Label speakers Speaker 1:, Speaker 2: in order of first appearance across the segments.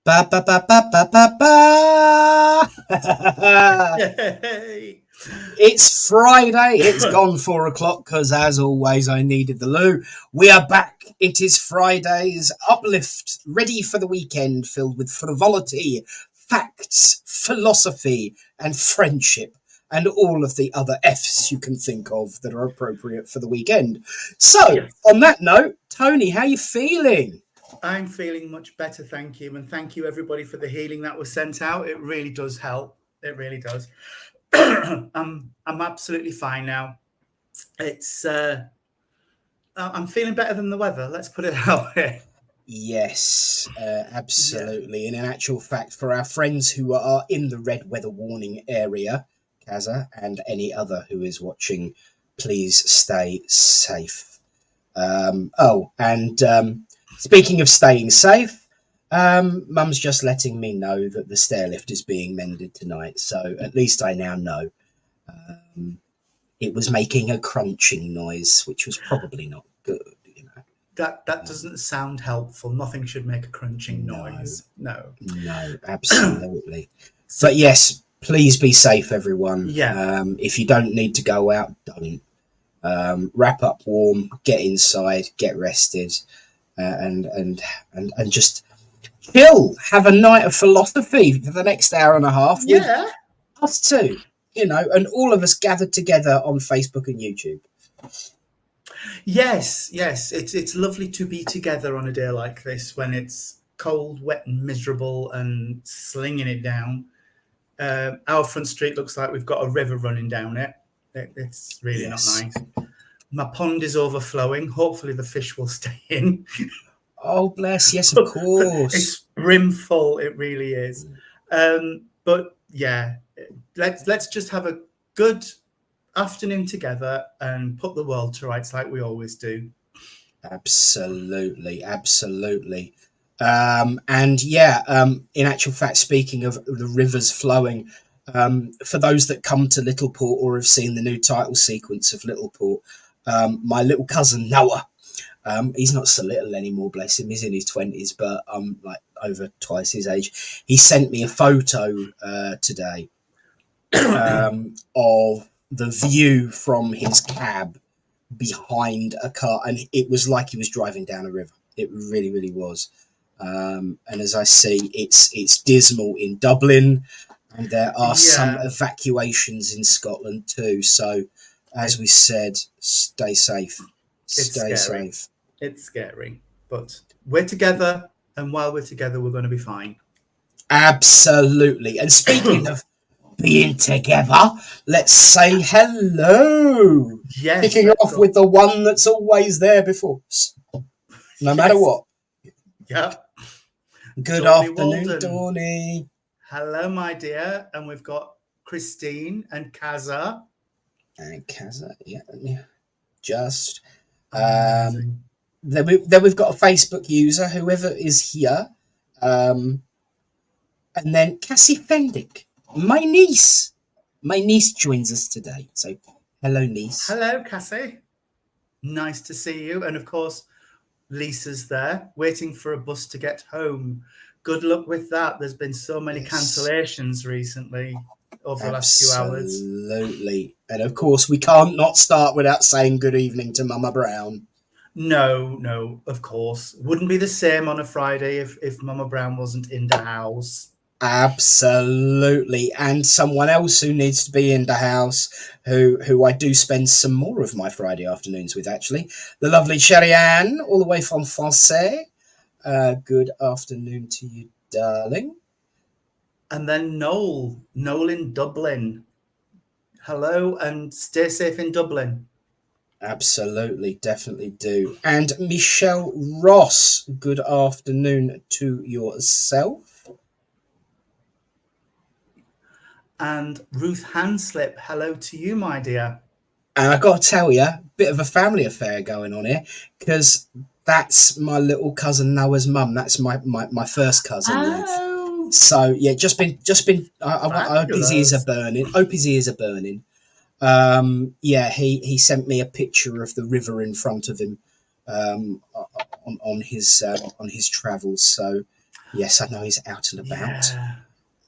Speaker 1: Ba ba ba ba ba ba ba.
Speaker 2: Yay!
Speaker 1: It's Friday. It's gone 4 o'clock because, as always, I needed the loo. We are back. It is Friday's uplift, ready for the weekend, filled with frivolity, facts, philosophy, and friendship, and all of the other F's you can think of that are appropriate for the weekend. So,
Speaker 2: Yes.
Speaker 1: on that note, Tony, how are you feeling?
Speaker 2: I'm feeling much better, thank you. And thank you, everybody, for the healing that was sent out. It really does help. It really does. I'm absolutely fine now. It's I'm feeling better than the weather. Let's put it that way.
Speaker 1: Yes, absolutely. And in actual fact, for our friends who are in the red weather warning area, Kaza, and any other who is watching, please stay safe. Speaking of staying safe, Mum's just letting me know that the stair lift is being mended tonight. So at least I now know. It was making a crunching noise, which was probably not good.
Speaker 2: That doesn't sound helpful. Nothing should make a crunching noise. No,
Speaker 1: absolutely. But yes, please be safe, everyone.
Speaker 2: Yeah.
Speaker 1: If you don't need to go out, don't. Wrap up warm, get inside, get rested, and just chill. Have a night of philosophy for the next hour and a half.
Speaker 2: Yeah.
Speaker 1: With us too, and all of us gathered together on Facebook and YouTube.
Speaker 2: Yes. It's lovely to be together on a day like this when it's cold, wet, and miserable, and slinging it down. Our front street looks like we've got a river running down it. It's really not nice. My pond is overflowing. Hopefully the fish will stay in.
Speaker 1: Oh, bless. Yes, of course.
Speaker 2: It's brimful. It really is. But yeah, let's just have a good afternoon together and put the world to rights like we always do.
Speaker 1: Absolutely. In actual fact, speaking of the rivers flowing, for those that come to Littleport or have seen the new title sequence of Littleport, my little cousin Noah, he's not so little anymore, bless him, he's in his 20s, but I'm like over twice his age. He sent me a photo today of the view from his cab behind a car, and it was like he was driving down a river. It really, really was. And as I see, it's dismal in Dublin, and there are some evacuations in Scotland too. So, as we said, stay safe. Stay safe.
Speaker 2: It's scary, but we're together, and while we're together, we're going to be fine.
Speaker 1: Absolutely. And speaking of being together, let's say hello.
Speaker 2: Yes.
Speaker 1: Kicking off with the one that's always there before us, no matter what.
Speaker 2: Yep.
Speaker 1: Good afternoon, Dawny.
Speaker 2: Hello, my dear. And we've got Christine and Kaza.
Speaker 1: And Kaza, yeah. Just then we've got a Facebook user, whoever is here, and then Cassie Fendick, my niece. My niece joins us today. So, hello, niece.
Speaker 2: Hello, Cassie. Nice to see you. And of course, Lisa's there, waiting for a bus to get home. Good luck with that. There's been so many cancellations recently over the last few hours.
Speaker 1: Absolutely. And of course, we can't not start without saying good evening to Mama Brown.
Speaker 2: No, of course. Wouldn't be the same on a Friday if Mama Brown wasn't in the house.
Speaker 1: Absolutely. And someone else who needs to be in the house, who I do spend some more of my Friday afternoons with, actually. The lovely Sherry Ann, all the way from Francais. Good afternoon to you, darling.
Speaker 2: And then Noel in Dublin. Hello, and stay safe in Dublin.
Speaker 1: Absolutely, definitely do. And Michelle Ross, good afternoon to yourself.
Speaker 2: And Ruth Hanslip, hello to you, my dear.
Speaker 1: And I got to tell you, a bit of a family affair going on here, because that's my little cousin Noah's mum. That's my first cousin.
Speaker 2: Oh.
Speaker 1: So yeah, just been. I hope his ears are burning. He sent me a picture of the river in front of him on his travels. So Yes, I know he's out and about.
Speaker 2: Yeah.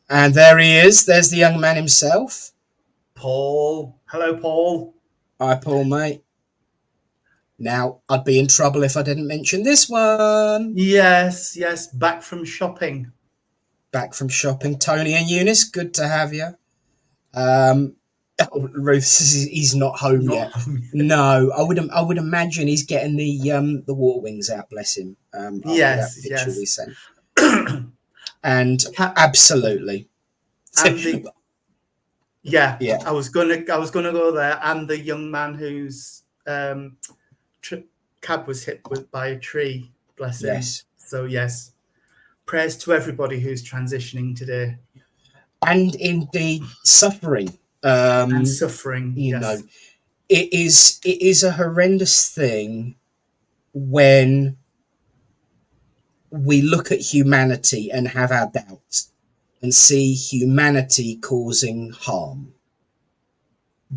Speaker 1: And there he is. There's the young man himself.
Speaker 2: Paul. Hello, Paul.
Speaker 1: Hi, Paul, mate. Now, I'd be in trouble if I didn't mention this one.
Speaker 2: Yes, back from shopping.
Speaker 1: Back from shopping. Tony and Eunice, good to have you. Ruth says he's not home yet. No, I would imagine he's getting the water wings out, bless him. After that picture we sent. And absolutely.
Speaker 2: And I was gonna go there. And the young man whose cab was hit by a tree, bless him.
Speaker 1: Yes.
Speaker 2: So yes, prayers to everybody who's transitioning today.
Speaker 1: And indeed suffering.
Speaker 2: And suffering.
Speaker 1: You know, it is a horrendous thing when we look at humanity and have our doubts and see humanity causing harm.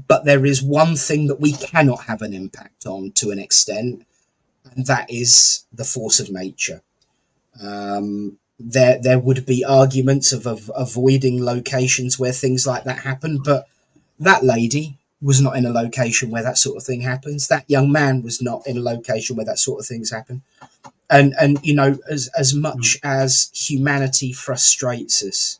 Speaker 1: But there is one thing that we cannot have an impact on to an extent, and that is the force of nature. There would be arguments of avoiding locations where things like that happen, but that lady was not in a location where that sort of thing happens. That young man was not in a location where that sort of things happen. And you know, as much as humanity frustrates us,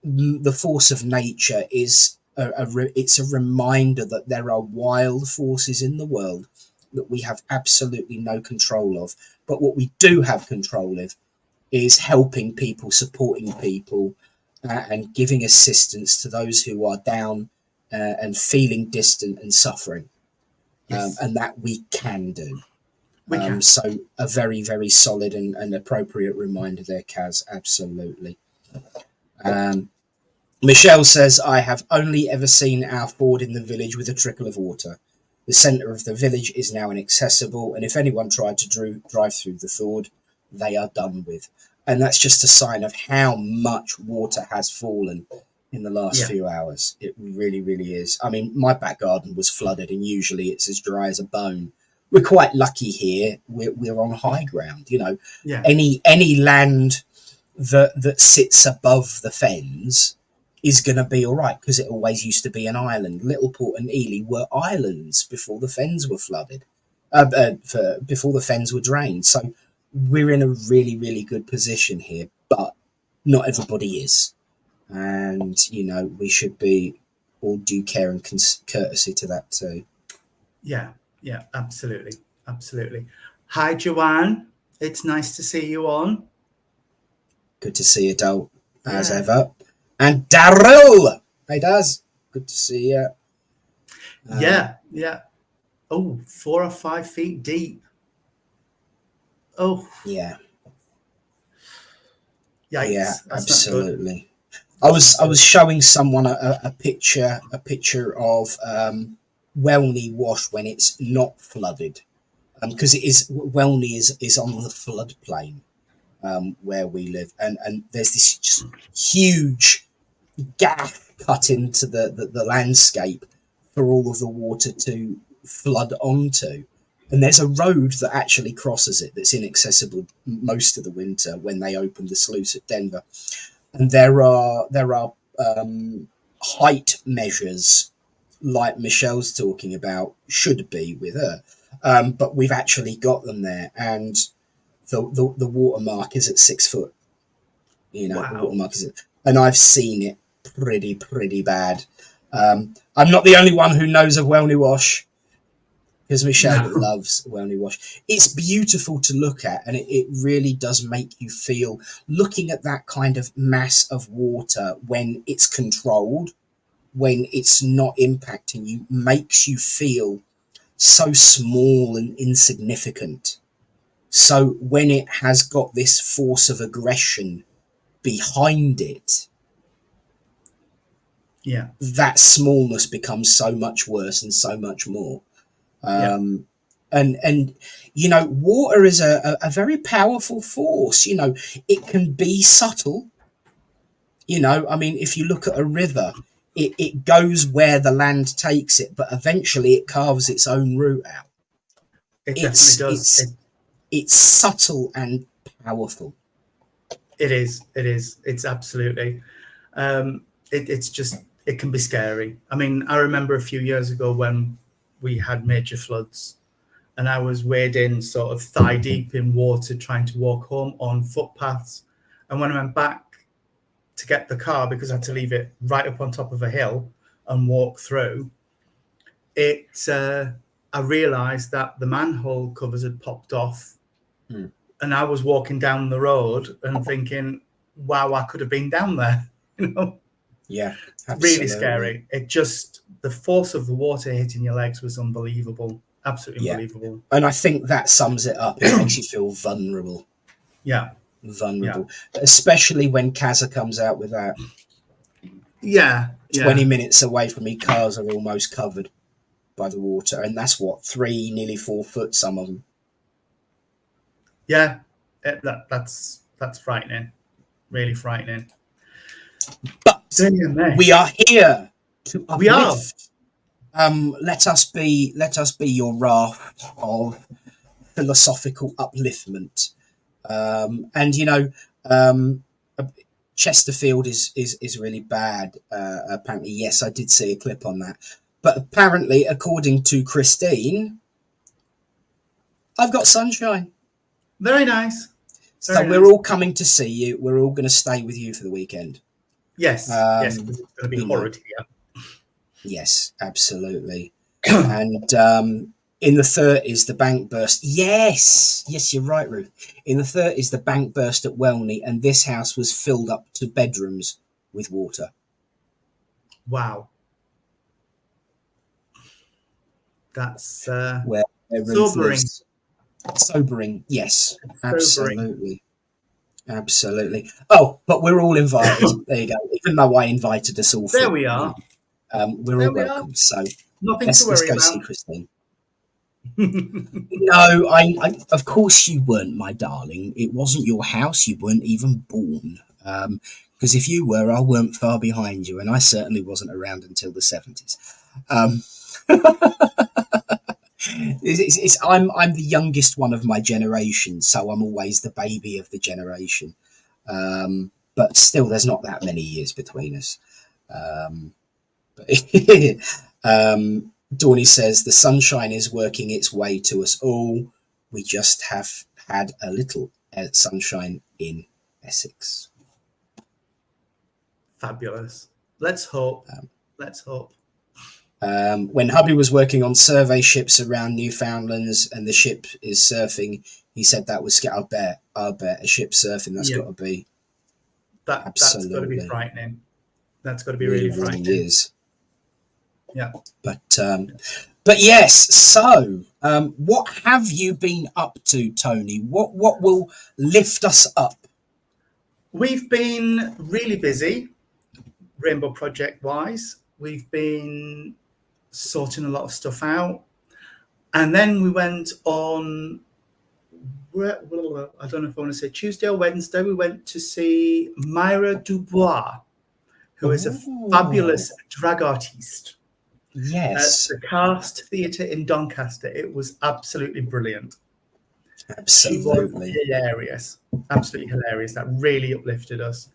Speaker 1: the force of nature is it's a reminder that there are wild forces in the world that we have absolutely no control of. But what we do have control of is helping people, supporting people, and giving assistance to those who are down and feeling distant and suffering. And that we can do. So a very, very solid and appropriate reminder there, Kaz. Absolutely. Michelle says, I have only ever seen our ford in the village with a trickle of water. The centre of the village is now inaccessible, and if anyone tried to drive through the ford, they are done with. And that's just a sign of how much water has fallen in the last few hours. It really, really is. I mean, my back garden was flooded, and usually it's as dry as a bone. We're quite lucky here. We're on high ground, you know.
Speaker 2: Yeah.
Speaker 1: Any land that sits above the fens is going to be all right, because it always used to be an island. Littleport and Ely were islands before the fens were flooded, before the fens were drained. So we're in a really, really good position here, but not everybody is. And, you know, we should be all due care and courtesy to that too.
Speaker 2: Yeah, absolutely. Hi, Joanne. It's nice to see you on.
Speaker 1: Good to see you, Dol, as ever. And Daryl! Hey, Daz. Good to see you.
Speaker 2: Yeah. Oh, 4 or 5 feet deep. Oh.
Speaker 1: Yeah.
Speaker 2: Yikes.
Speaker 1: Yeah,
Speaker 2: That's
Speaker 1: absolutely. I was showing someone a picture of Welney Wash when it's not flooded, because Welney is on the floodplain where we live, and there's this just huge gap cut into the landscape for all of the water to flood onto, and there's a road that actually crosses it that's inaccessible most of the winter when they open the sluice at Denver. And there are height measures like Michelle's talking about, should be with her, but we've actually got them there, and the watermark is at 6 foot. You know, the watermark is and I've seen it pretty bad. I'm not the only one who knows of Welney Wash, because Michelle loves Welney Wash. It's beautiful to look at, and it really does make you feel, looking at that kind of mass of water when it's controlled, when it's not impacting you, makes you feel so small and insignificant. So when it has got this force of aggression behind it, that smallness becomes so much worse and so much more. And you know, water is a very powerful force. You know, it can be subtle. You know, I mean, if you look at a river, it goes where the land takes it, but eventually it carves its own route out.
Speaker 2: It definitely does.
Speaker 1: It's subtle and powerful.
Speaker 2: It is. It is. It's absolutely. It's just, it can be scary. I mean, I remember a few years ago when we had major floods, and I was wading sort of thigh deep in water trying to walk home on footpaths. And when I went back to get the car, because I had to leave it right up on top of a hill and walk through, I realised that the manhole covers had popped off.
Speaker 1: Hmm.
Speaker 2: And I was walking down the road and thinking, wow, I could have been down there. You know,
Speaker 1: Yeah,
Speaker 2: really
Speaker 1: absolutely.
Speaker 2: scary. It just, the force of the water hitting your legs was unbelievable. Absolutely
Speaker 1: Yeah.
Speaker 2: unbelievable.
Speaker 1: And I think that sums it up. It makes you feel vulnerable.
Speaker 2: Yeah.
Speaker 1: Vulnerable. Especially when Kazza comes out with that.
Speaker 2: Yeah.
Speaker 1: 20 minutes away from me, cars are almost covered by the water. And that's what, 3, nearly 4 foot, some of them.
Speaker 2: Yeah. That's frightening. Really frightening.
Speaker 1: But
Speaker 2: Damn,
Speaker 1: we are here to uplift.
Speaker 2: We are.
Speaker 1: Let us be your raft of philosophical upliftment. And you know, Chesterfield is really bad. Apparently, yes, I did see a clip on that. But apparently, according to Christine, I've got sunshine.
Speaker 2: Very nice.
Speaker 1: So we're all coming to see you. We're all going to stay with you for the weekend.
Speaker 2: Yes, yes, because it's going to be horrid here.
Speaker 1: Yes, absolutely. And in the 30s, the bank burst. Yes, you're right, Ruth. In the 30s, the bank burst at Welney, and this house was filled up to bedrooms with water.
Speaker 2: Wow. That's
Speaker 1: where
Speaker 2: sobering.
Speaker 1: Sobering, yes,
Speaker 2: Sobering.
Speaker 1: Absolutely. Oh, but we're all invited. There you go. Even though I invited us all.
Speaker 2: There we are.
Speaker 1: We're all welcome. So
Speaker 2: nothing to worry
Speaker 1: let's go
Speaker 2: about.
Speaker 1: see Christine. No, I of course you weren't, my darling. It wasn't your house. You weren't even born. Because if you were, I weren't far behind you, and I certainly wasn't around until the 70s. I'm the youngest one of my generation, so I'm always the baby of the generation. But still, there's not that many years between us. Dawny says the sunshine is working its way to us all. We just have had a little sunshine in Essex.
Speaker 2: Fabulous. Let's hope. Let's hope.
Speaker 1: When hubby was working on survey ships around Newfoundlands and the ship is surfing, he said that was I'll bet a ship surfing. That's got to be
Speaker 2: that's got to be frightening. That's got to be really frightening.
Speaker 1: Really is.
Speaker 2: Yeah.
Speaker 1: But yes. So, what have you been up to, Tony? What will lift us up?
Speaker 2: We've been really busy, Rainbow Project wise. We've been sorting a lot of stuff out, and then we went on. I don't know if I want to say Tuesday or Wednesday. We went to see Myra Dubois, who is a fabulous drag artiste.
Speaker 1: Yes.
Speaker 2: At the Cast Theatre in Doncaster. It was absolutely brilliant.
Speaker 1: Absolutely.
Speaker 2: She was hilarious. Absolutely hilarious. That really uplifted us.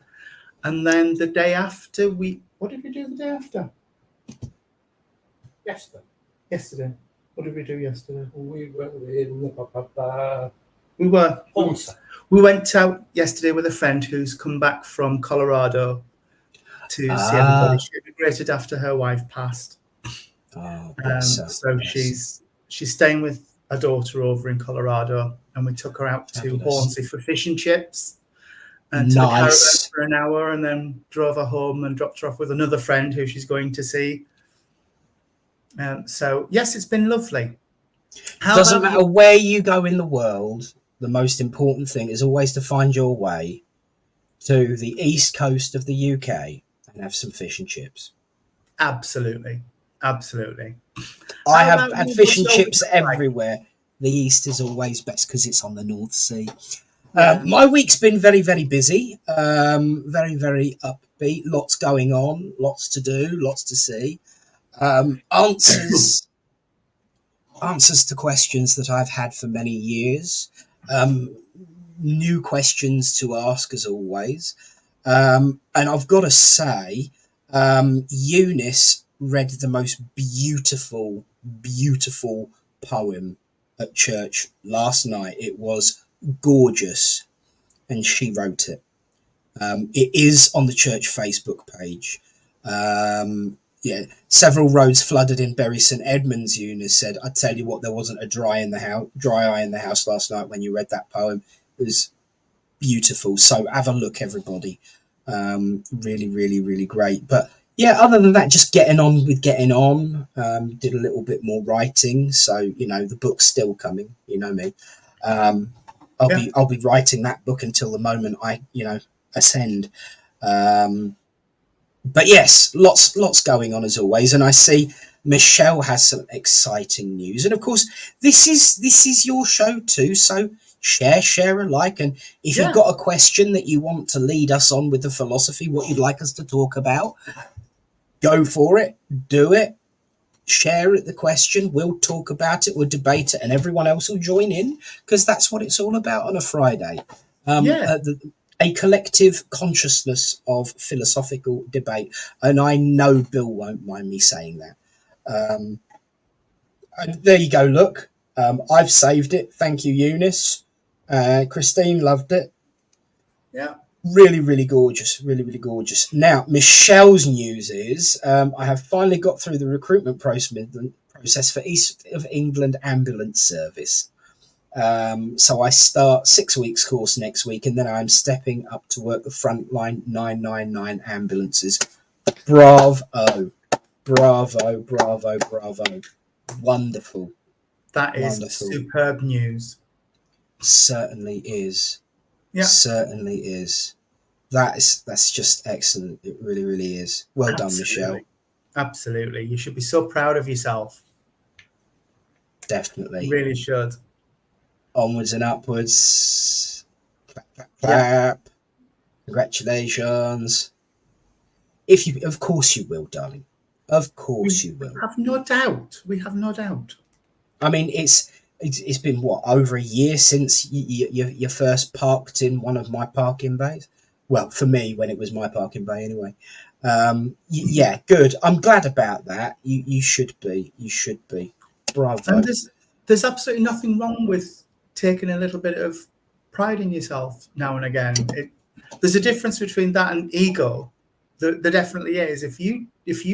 Speaker 2: And then the day after, what did we do the day after? Yesterday. What did we do yesterday?
Speaker 3: We were in
Speaker 2: We went out yesterday with a friend who's come back from Colorado to see everybody. She immigrated after her wife passed. So she's staying with a daughter over in Colorado, and we took her out to Hornsey for fish and chips and to the caravan for an hour, and then drove her home and dropped her off with another friend who she's going to see. So yes, it's been lovely.
Speaker 1: Doesn't matter where you go in the world, the most important thing is always to find your way to the east coast of the UK and have some fish and chips.
Speaker 2: Absolutely.
Speaker 1: I have had fish and chips everywhere. The east is always best because it's on the North Sea. My week's been very, very busy. Very, very upbeat. Lots going on. Lots to do. Lots to see. Answers to questions that I've had for many years. new questions to ask as always. And I've got to say, Eunice read the most beautiful, beautiful poem at church last night. It was gorgeous, and she wrote it. It is on the church Facebook page. Yeah, several roads flooded in Bury St Edmunds. Eunice said, "I tell you what, there wasn't a dry eye in the house last night when you read that poem. It was beautiful. So have a look, everybody. Really, really, really great. But yeah, other than that, just getting on with getting on. Did a little bit more writing, so the book's still coming. You know me. I'll be writing that book until the moment I ascend. But yes, lots going on as always, and I see Michelle has some exciting news, and of course this is your show too, so share alike. And if you've got a question that you want to lead us on with the philosophy, what you'd like us to talk about, go for it, do it, share it, the question, we'll talk about it, we'll debate it, and everyone else will join in, because that's what it's all about on a Friday. A collective consciousness of philosophical debate. And I know Bill won't mind me saying that. And there you go, look. I've saved it. Thank you, Eunice. Christine loved it.
Speaker 2: Yeah.
Speaker 1: Really, really gorgeous. Really, really gorgeous. Now, Michelle's news is I have finally got through the recruitment process for East of England Ambulance Service. So I start 6 weeks course next week, and then I'm stepping up to work the frontline 999 ambulances. Bravo. Wonderful.
Speaker 2: That is superb news.
Speaker 1: Certainly is.
Speaker 2: Yeah.
Speaker 1: Certainly is. That's just excellent. It really, really is. Well done, Michelle.
Speaker 2: Absolutely. You should be so proud of yourself.
Speaker 1: Definitely.
Speaker 2: You really should.
Speaker 1: Onwards and upwards. Clap, clap, clap. Yeah. Congratulations. Of course you will, darling. Of course you will.
Speaker 2: We have no doubt. We have no doubt.
Speaker 1: I mean, it's been what, over a year since you first parked in one of my parking bays. Well, for me, when it was my parking bay, anyway. Yeah, good. I'm glad about that. You should be. You should be. Bravo.
Speaker 2: And there's absolutely nothing wrong with taking a little bit of pride in yourself now and again. There's a difference between that and ego. There definitely is. If you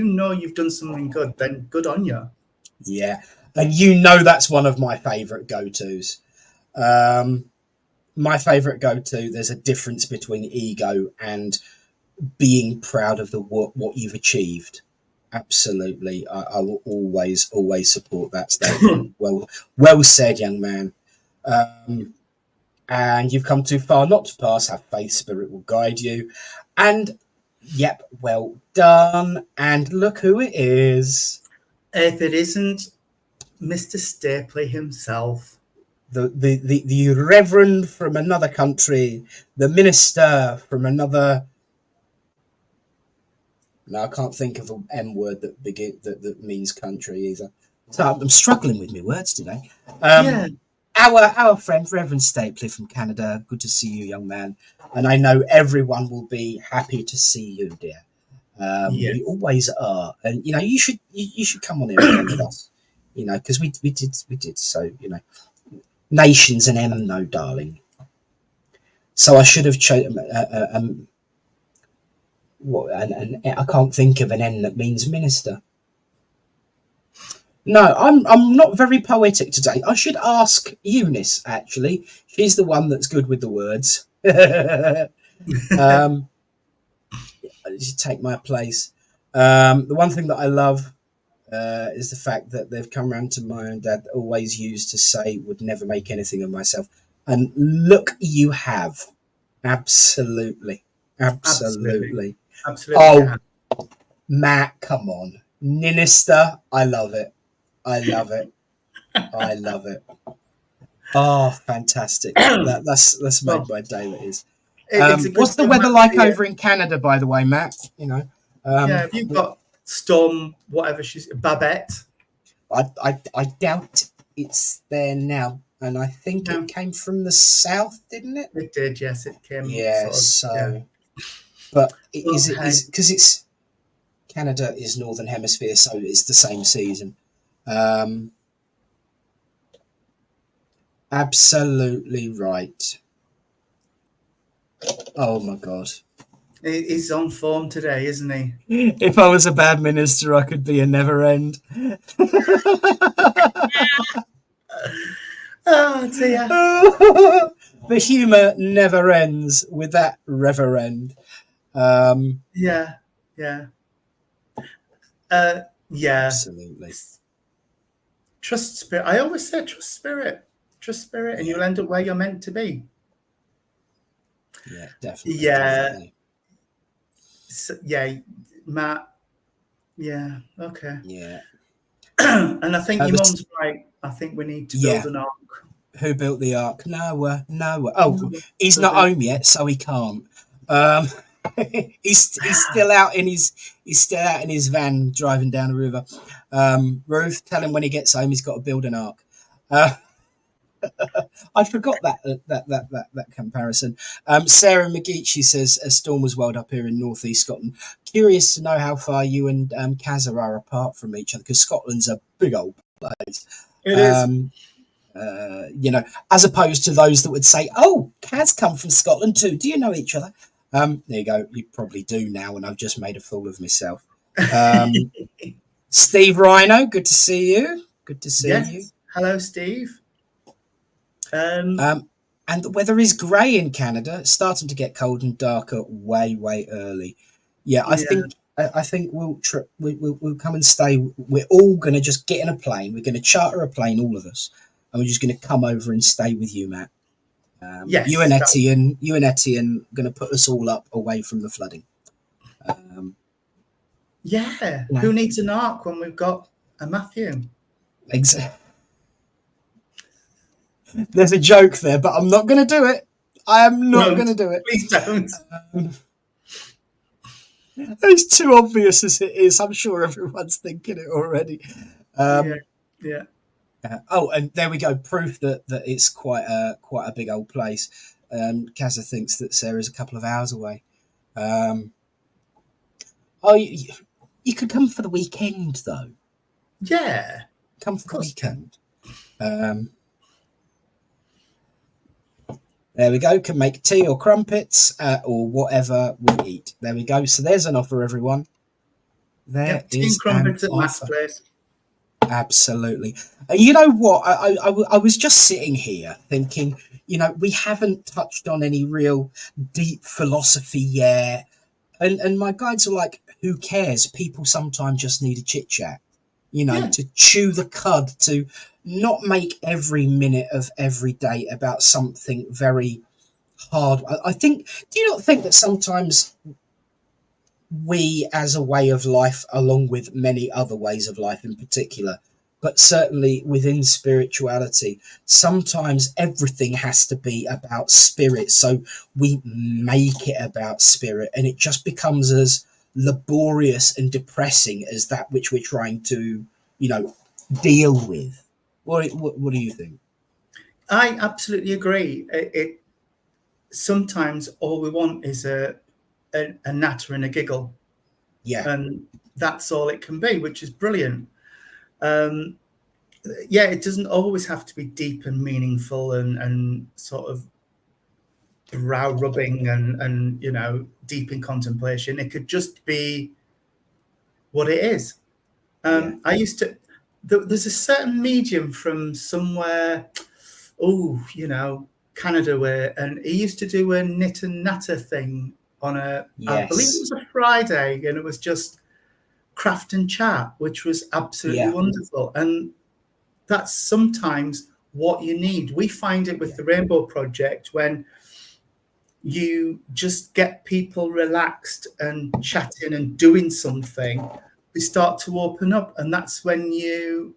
Speaker 2: know you've done something good, then good on you.
Speaker 1: Yeah, and that's one of my favourite go-tos. My favourite go-to. There's a difference between ego and being proud of what you've achieved. Absolutely, I will always support that statement. Well said, young man. And you've come too far not to pass. Have faith, spirit will guide you. And yep, well done. And look who it is.
Speaker 2: If it isn't Mr. Stapley himself,
Speaker 1: the reverend from another country, the minister from another. No, I can't think of an M word that means country either. So I'm struggling with my words today. Our friend Reverend Stapley from Canada. Good to see you, young man. And I know everyone will be happy to see you, dear.
Speaker 2: Yes.
Speaker 1: We always are, and you should come on here again with us. Because we did. So nations and M, no, darling. So I should have chosen. And I can't think of an N that means minister. No, I'm not very poetic today. I should ask Eunice, actually. She's the one that's good with the words. She take my place. The one thing that I love is the fact that they've come round to my own dad, always used to say, would never make anything of myself. And look, you have. Absolutely. Oh, Matt, come on. Minister, I love it. Oh, fantastic. That's made my day, that is. What's the weather like over in Canada, by the way, Matt?
Speaker 2: Have you got storm, whatever she's Babette?
Speaker 1: I doubt it's there now. and I think
Speaker 2: No,
Speaker 1: it came from the south, didn't it?
Speaker 2: it did. Yes, it came
Speaker 1: Yeah.
Speaker 2: sort of. Yeah.
Speaker 1: So, but
Speaker 2: Well, hey,
Speaker 1: is because it's Canada is northern hemisphere, so it's the same season. Um, absolutely right. Oh my god.
Speaker 2: he's on form today, isn't he?
Speaker 1: If I was a bad minister, I could be a never end.
Speaker 2: Oh dear.
Speaker 1: The humour never ends with that reverend.
Speaker 2: Yeah, yeah, yeah.
Speaker 1: Absolutely.
Speaker 2: Trust spirit. I always say trust spirit, and
Speaker 1: Yeah.
Speaker 2: you'll end up where you're meant to be.
Speaker 1: Yeah, definitely.
Speaker 2: Yeah,
Speaker 1: Definitely.
Speaker 2: so, yeah, Matt. Yeah, okay.
Speaker 1: Yeah.
Speaker 2: And I think your
Speaker 1: But,
Speaker 2: mum's right. I think we need to build
Speaker 1: yeah.
Speaker 2: an ark.
Speaker 1: Who built the ark? Noah. Noah. Oh, he's not
Speaker 2: Does it?
Speaker 1: home yet, so he can't. Um, he's still out in his van driving down the river. Ruth, tell him when he gets home he's got to build an ark. I forgot that comparison. Sarah McGee, she says a storm was welled up here in northeast Scotland. Curious to know how far you and Kazza are apart from each other, because Scotland's a big old place.
Speaker 2: It is.
Speaker 1: As opposed to those that would say, "Oh, Kaz come from Scotland too. Do you know each other?" There you go. You probably do now, and I've just made a fool of myself. Steve Rhino, good to see you. Good to see you.
Speaker 2: Hello, Steve.
Speaker 1: And the weather is grey in Canada. It's starting to get cold and darker way early. Yeah, I think we'll come and stay. We're all going to just get in a plane. We're going to charter a plane, all of us, and we're just going to come over and stay with you, Matt.
Speaker 2: Yes,
Speaker 1: you and Etienne going to put us all up away from the flooding.
Speaker 2: Who needs an ark when we've got a Matthew?
Speaker 1: Exactly. There's a joke there, but I'm not going to do it. I am not going to do it.
Speaker 2: Please don't.
Speaker 1: It's too obvious as it is. I'm sure everyone's thinking it already.
Speaker 2: Yeah.
Speaker 1: And there we go. Proof that it's quite a big old place. Kazza thinks that Sarah's a couple of hours away. You could come for the weekend, though.
Speaker 2: Yeah.
Speaker 1: Come for the weekend. There we go. Can make tea or crumpets or whatever we eat. There we go. So there's an offer, everyone.
Speaker 2: Tea and crumpets at Matt's place.
Speaker 1: Absolutely. You know what? I was just sitting here thinking, we haven't touched on any real deep philosophy yet. And my guides are like, who cares? People sometimes just need a chit chat, to chew the cud, to not make every minute of every day about something very hard. I think, do you not think that sometimes we, as a way of life, along with many other ways of life in particular, but certainly within spirituality, sometimes everything has to be about spirit. So we make it about spirit, and it just becomes as laborious and depressing as that which we're trying to, deal with. What do you think?
Speaker 2: I absolutely agree. It sometimes all we want is a natter and a giggle.
Speaker 1: Yeah.
Speaker 2: And that's all it can be, which is brilliant. It doesn't always have to be deep and meaningful and sort of brow rubbing and deep in contemplation. It could just be what it is. I used to, there's a certain medium from somewhere, Canada way, and he used to do a knit and natter thing on I believe it was a Friday, and it was just craft and chat, which was absolutely wonderful. And that's sometimes what you need. We find it with the Rainbow Project, when you just get people relaxed and chatting and doing something, they start to open up, and that's when you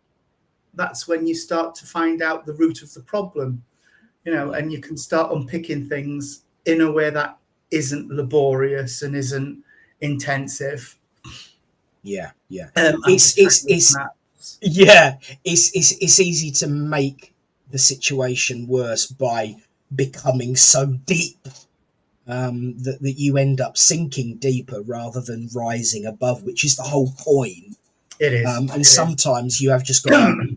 Speaker 2: start to find out the root of the problem, and you can start unpicking things in a way that isn't laborious and isn't intensive.
Speaker 1: It's easy to make the situation worse by becoming so deep that you end up sinking deeper rather than rising above, which is the whole point.
Speaker 2: It is.
Speaker 1: And sometimes you have just got to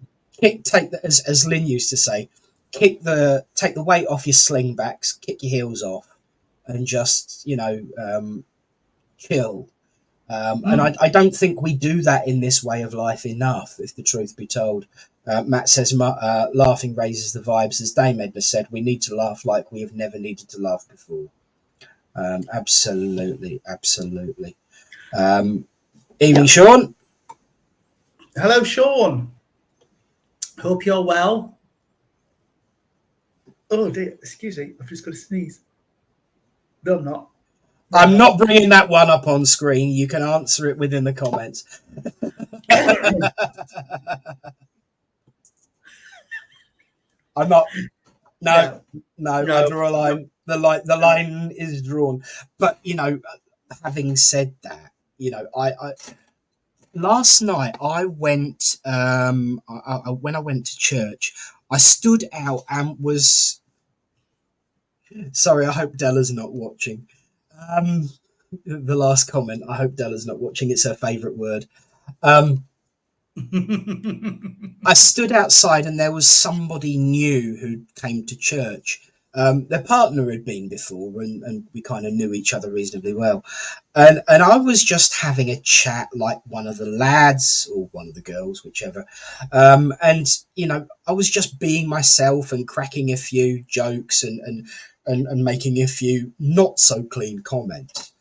Speaker 1: as Lynn used to say, take the weight off your slingbacks, kick your heels off, and just chill. And I don't think we do that in this way of life enough, if the truth be told. Matt says, laughing raises the vibes. As Dame Edna said, we need to laugh like we have never needed to laugh before. Absolutely. Evening, Sean.
Speaker 2: Hello, Sean. Hope you're well. Oh, dear. Excuse me. I've just got to sneeze. No, I'm not.
Speaker 1: I'm not bringing that one up on screen. You can answer it within the comments. I'm not. No. I draw a line. The line is drawn. But having said that, I last night I went. When I went to church, I stood out and was. Sorry, I hope Della's not watching. The last comment. I hope Della's not watching. It's her favourite word. I stood outside and there was somebody new who came to church. Their partner had been before, and we kind of knew each other reasonably well. And I was just having a chat like one of the lads or one of the girls, whichever. And I was just being myself and cracking a few jokes and making a few not so clean comments.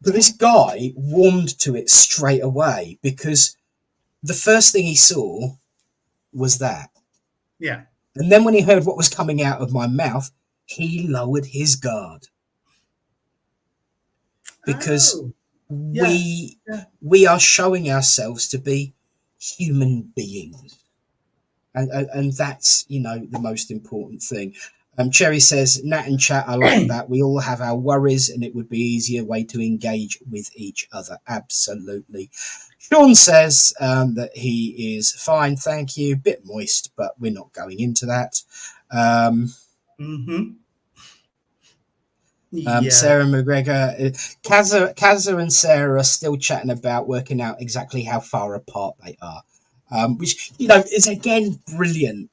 Speaker 1: But this guy warmed to it straight away because the first thing he saw was that.
Speaker 2: Yeah.
Speaker 1: And then when he heard what was coming out of my mouth, he lowered his guard. Because we are showing ourselves to be human beings. And that's, the most important thing. Cherry says, Nat and chat, I like that. We all have our worries and it would be easier way to engage with each other. Absolutely. Sean says that he is fine, thank you. Bit moist, but we're not going into that. Sarah McGregor, Kazza and Sarah are still chatting about working out exactly how far apart they are, which, is again brilliant.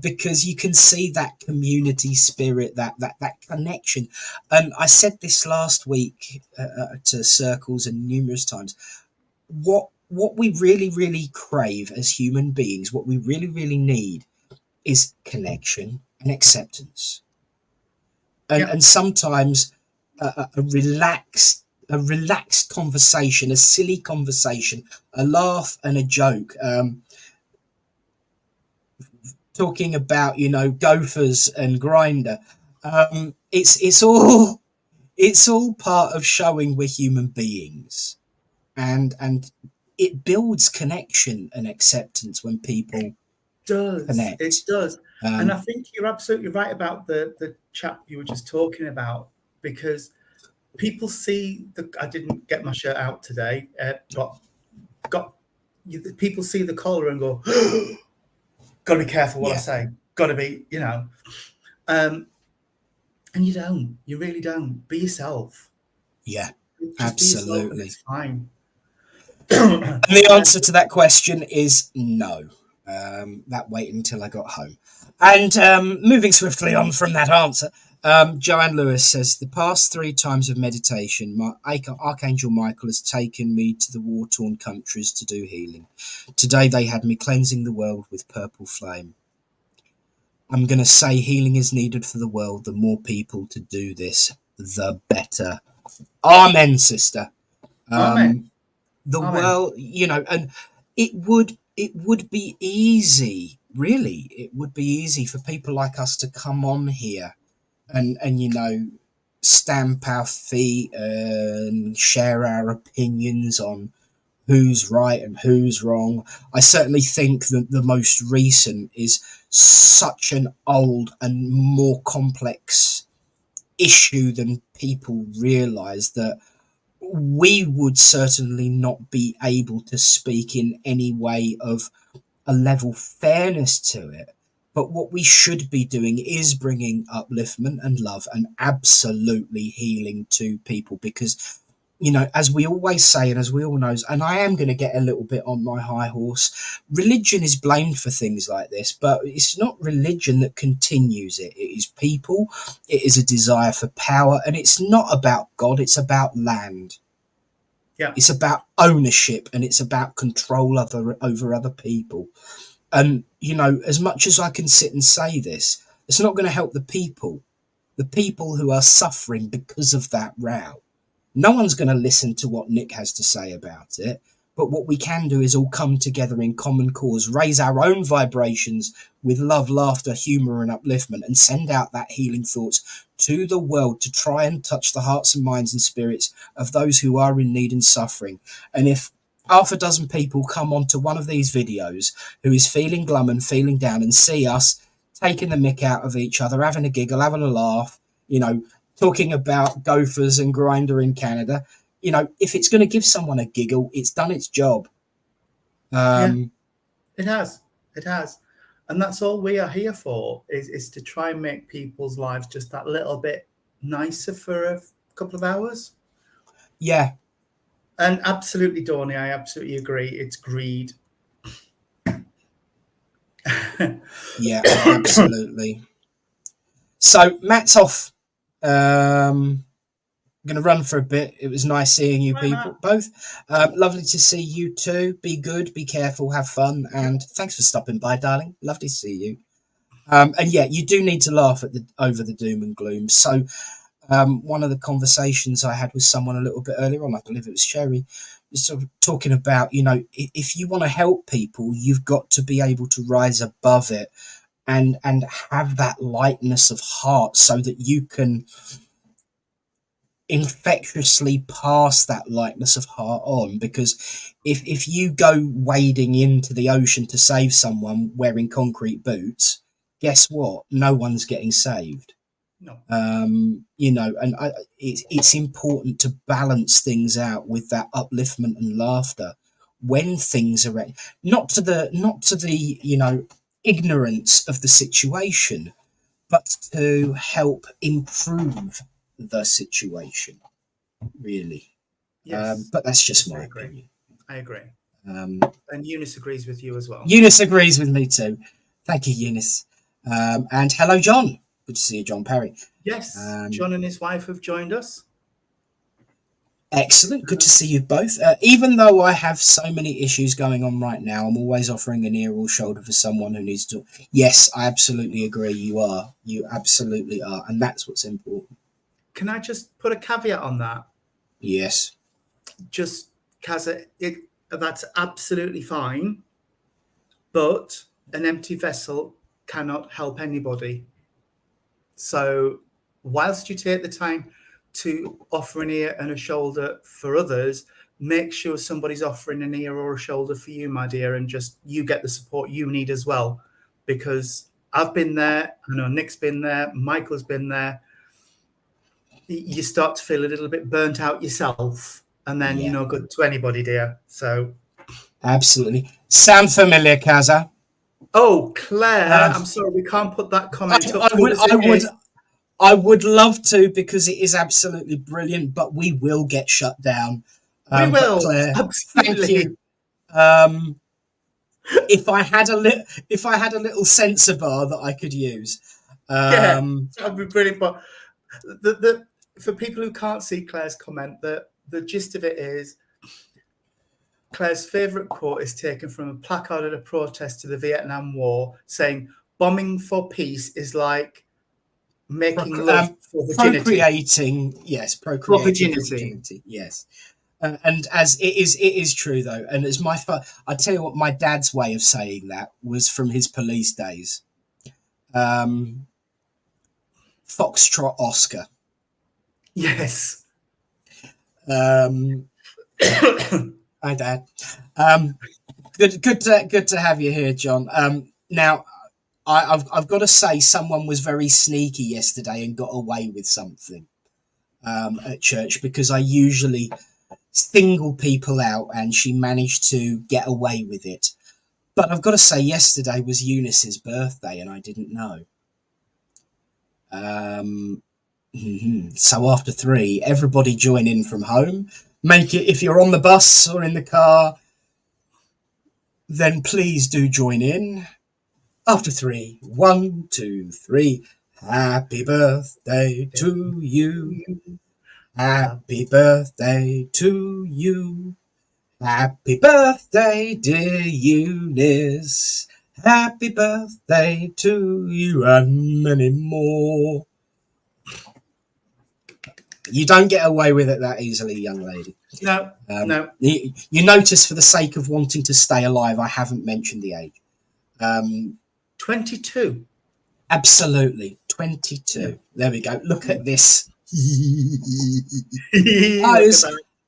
Speaker 1: Because you can see that community spirit, that connection. I said this last week to Circles and numerous times. What we really, really crave as human beings, what we really, really need is connection and acceptance. And sometimes a relaxed conversation, a silly conversation, a laugh and a joke. Talking about Gophers and Grinder, it's all part of showing we're human beings, and it builds connection and acceptance when people connect.
Speaker 2: It does. And I think you're absolutely right about the chap you were just talking about, because people see I didn't get my shirt out today, people see the collar and go got to be careful what I say. Got to be, and you really don't. Be yourself.
Speaker 1: Yeah,
Speaker 2: just
Speaker 1: absolutely.
Speaker 2: It's fine.
Speaker 1: And the answer to that question is no. That waited until I got home. And moving swiftly on from that answer, Joanne Lewis says, the past 3 times of meditation, Archangel Michael has taken me to the war-torn countries to do healing. Today they had me cleansing the world with purple flame. I'm going to say healing is needed for the world. The more people to do this, the better. Amen, sister.
Speaker 2: Amen.
Speaker 1: Amen. World, and it would be easy, really. It would be easy for people like us to come on here and stamp our feet and share our opinions on who's right and who's wrong. I certainly think that the most recent is such an old and more complex issue than people realise, that we would certainly not be able to speak in any way of a level fairness to it. But what we should be doing is bringing upliftment and love and absolutely healing to people, because, as we always say, and as we all know, and I am going to get a little bit on my high horse, religion is blamed for things like this, but it's not religion that continues it. It is people, it is a desire for power, and it's not about God, it's about land.
Speaker 2: Yeah.
Speaker 1: It's about ownership, and it's about control over other people. And, as much as I can sit and say this, it's not going to help the people who are suffering because of that row. No one's going to listen to what Nick has to say about it. But what we can do is all come together in common cause, raise our own vibrations with love, laughter, humour and upliftment, and send out that healing thoughts to the world to try and touch the hearts and minds and spirits of those who are in need and suffering. And if half a dozen people come onto one of these videos who is feeling glum and feeling down and see us taking the mick out of each other, having a giggle, having a laugh, talking about gophers and grinder in Canada, if it's going to give someone a giggle, it's done its job.
Speaker 2: It has. And that's all we are here for, is to try and make people's lives just that little bit nicer for a couple of hours.
Speaker 1: Yeah.
Speaker 2: And absolutely, Donny, I absolutely agree. It's greed.
Speaker 1: Yeah, absolutely. So Matt's off. I'm going to run for a bit. It was nice seeing you people both. Lovely to see you too. Be good, be careful, have fun, and thanks for stopping by, darling. Lovely to see you. And yeah, you do need to laugh at over the doom and gloom. So one of the conversations I had with someone a little bit earlier on, I believe it was Sherry, was sort of talking about, if you want to help people, you've got to be able to rise above it and have that lightness of heart so that you can infectiously pass that lightness of heart on. Because if you go wading into the ocean to save someone wearing concrete boots, guess what? No one's getting saved.
Speaker 2: No.
Speaker 1: It's important to balance things out with that upliftment and laughter when things are not to the ignorance of the situation, but to help improve the situation, really.
Speaker 2: Yes.
Speaker 1: But that's just my opinion.
Speaker 2: I agree. And Eunice agrees with you as well.
Speaker 1: Eunice agrees with me too. Thank you, Eunice. And hello, John. Good to see you, John Perry.
Speaker 2: Yes, John and his wife have joined us.
Speaker 1: Excellent. Good to see you both. Even though I have so many issues going on right now, I'm always offering an ear or shoulder for someone who needs to. Yes, I absolutely agree. You are. You absolutely are. And that's what's important.
Speaker 2: Can I just put a caveat on that?
Speaker 1: Yes.
Speaker 2: Just, Kaza, that's absolutely fine. But an empty vessel cannot help anybody. So whilst you take the time to offer an ear and a shoulder for others, make sure somebody's offering an ear or a shoulder for you, my dear, and just you get the support you need as well. Because I've been there, I know Nick's been there, Michael's been there. You start to feel a little bit burnt out yourself, and then you're no good to anybody, dear. So
Speaker 1: absolutely. Sound familiar, Kaza?
Speaker 2: Oh, Claire, I'm sorry, we can't put that comment up.
Speaker 1: I would love to, because it is absolutely brilliant, but we will get shut down.
Speaker 2: We will.
Speaker 1: Claire,
Speaker 2: absolutely.
Speaker 1: Thank you. If I had a little sensor bar that I could use,
Speaker 2: that would be brilliant. But for people who can't see Claire's comment, the gist of it is Claire's favourite quote is taken from a placard at a protest to the Vietnam War, saying, "Bombing for peace is like making love for virginity."
Speaker 1: Procreating, yes, procreating for virginity, yes. And as it is true though. And as I tell you what, my dad's way of saying that was from his police days. Foxtrot Oscar.
Speaker 2: Yes.
Speaker 1: Hi, Dad. Good to have you here, John. Now, I've got to say, someone was very sneaky yesterday and got away with something at church, because I usually single people out, and she managed to get away with it. But I've got to say, yesterday was Eunice's birthday, and I didn't know. So after 3, everybody join in from home. Make it, if you're on the bus or in the car, then please do join in. After 3, 1, 2, 3. Happy birthday to you. Happy birthday to you. Happy birthday, dear Eunice. Happy birthday to you and many more. You don't get away with it that easily, young lady.
Speaker 2: No, no.
Speaker 1: You notice, for the sake of wanting to stay alive, I haven't mentioned the age.
Speaker 2: 22.
Speaker 1: Absolutely, 22. Yeah. There we go. Look at this.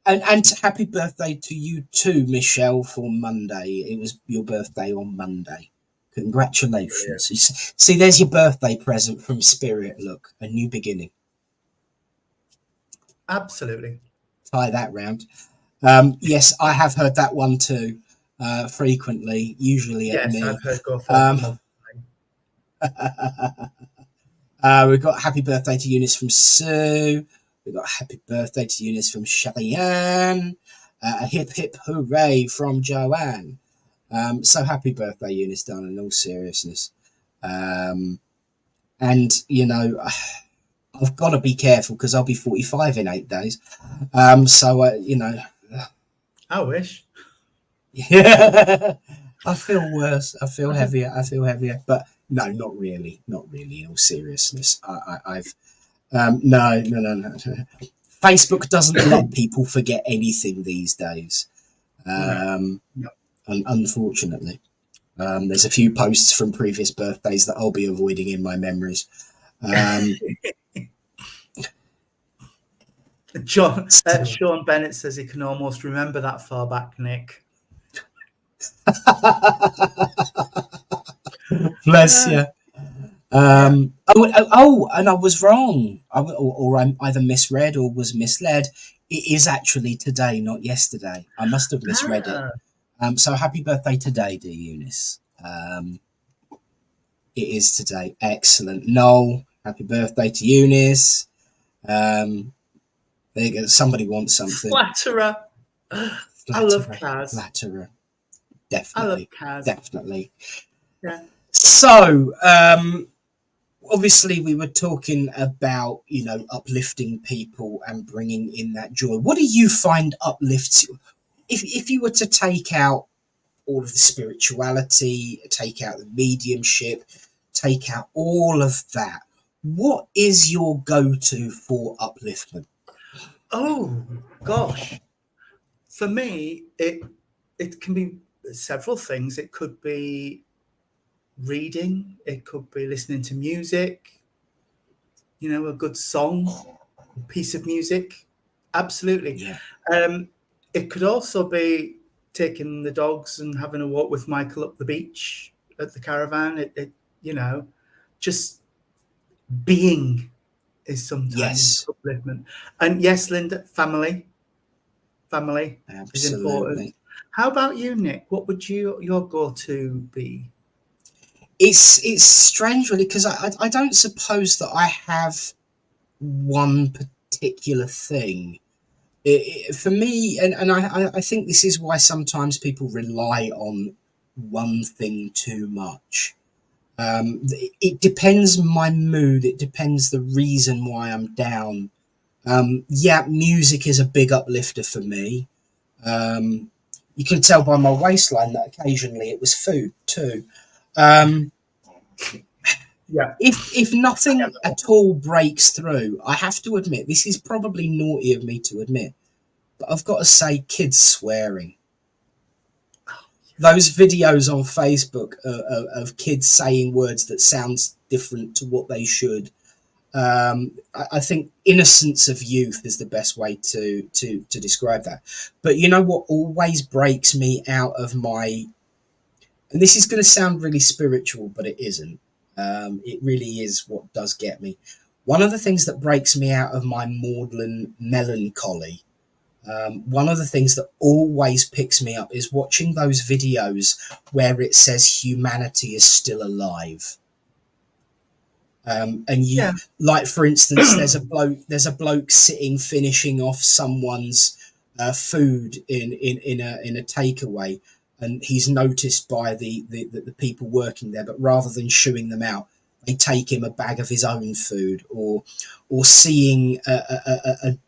Speaker 1: And happy birthday to you too, Michelle, for Monday. It was your birthday on Monday. Congratulations. Yeah. See, there's your birthday present from Spirit. Look, a new beginning.
Speaker 2: Absolutely.
Speaker 1: Tie that round. Yes, I have heard that one too, frequently, usually at me.
Speaker 2: Yes, I've heard go for
Speaker 1: we've got happy birthday to Eunice from Sue. We've got happy birthday to Eunice from Cheyenne. A hip hip hooray from Joanne. So happy birthday, Eunice, darling, in all seriousness. And, you know, I've got to be careful because I'll be 45 in 8 days. You know.
Speaker 2: I wish.
Speaker 1: Yeah. I feel worse. I feel heavier. But no, not really. Not really, in all seriousness. I've... No. Facebook doesn't let people forget anything these days. Unfortunately. There's a few posts from previous birthdays that I'll be avoiding in my memories.
Speaker 2: Sean Bennett says he can almost remember that far back, Nick.
Speaker 1: Bless you. And I was wrong. Or I either misread or was misled. It is actually today, not yesterday. I must have misread it. So happy birthday today, dear Eunice. It is today. Excellent. Noel, happy birthday to Eunice. There you go. Somebody wants something.
Speaker 2: Flatterer. I love Kaz.
Speaker 1: Flatterer. Definitely.
Speaker 2: I love Kaz.
Speaker 1: Definitely.
Speaker 2: Yeah.
Speaker 1: So, obviously we were talking about, you know, uplifting people and bringing in that joy. What do you find uplifts you? If you were to take out all of the spirituality, take out the mediumship, take out all of that, what is your go-to for upliftment?
Speaker 2: Oh gosh, for me it can be several things. It could be reading, it could be listening to music, you know, a good song, a piece of music. Absolutely.
Speaker 1: Yeah.
Speaker 2: It could also be taking the dogs and having a walk with Michael up the beach at the caravan. It you know, just being is sometimes upliftment. And yes, Linda, family
Speaker 1: Absolutely.
Speaker 2: is important. How about you, Nick? What would your go-to be?
Speaker 1: It's strange, really, because I don't suppose that I have one particular thing. For me, and I think this is why sometimes people rely on one thing too much. It depends my mood. It depends the reason why I'm down. Music is a big uplifter for me. You can tell by my waistline that occasionally it was food too. If nothing at all breaks through, I have to admit, this is probably naughty of me to admit, but I've got to say, kids swearing. Those videos on Facebook of kids saying words that sounds different to what they should. I think innocence of youth is the best way to describe that. But you know what always breaks me out of my, and this is going to sound really spiritual, but it isn't. It really is what does get me. One of the things that breaks me out of my maudlin melancholy One of the things that always picks me up is watching those videos where it says humanity is still alive. And you,
Speaker 2: Yeah.
Speaker 1: like, for instance, there's a bloke sitting finishing off someone's food in a takeaway, and he's noticed by the people working there, but rather than shooing them out, they take him a bag of his own food. Or seeing a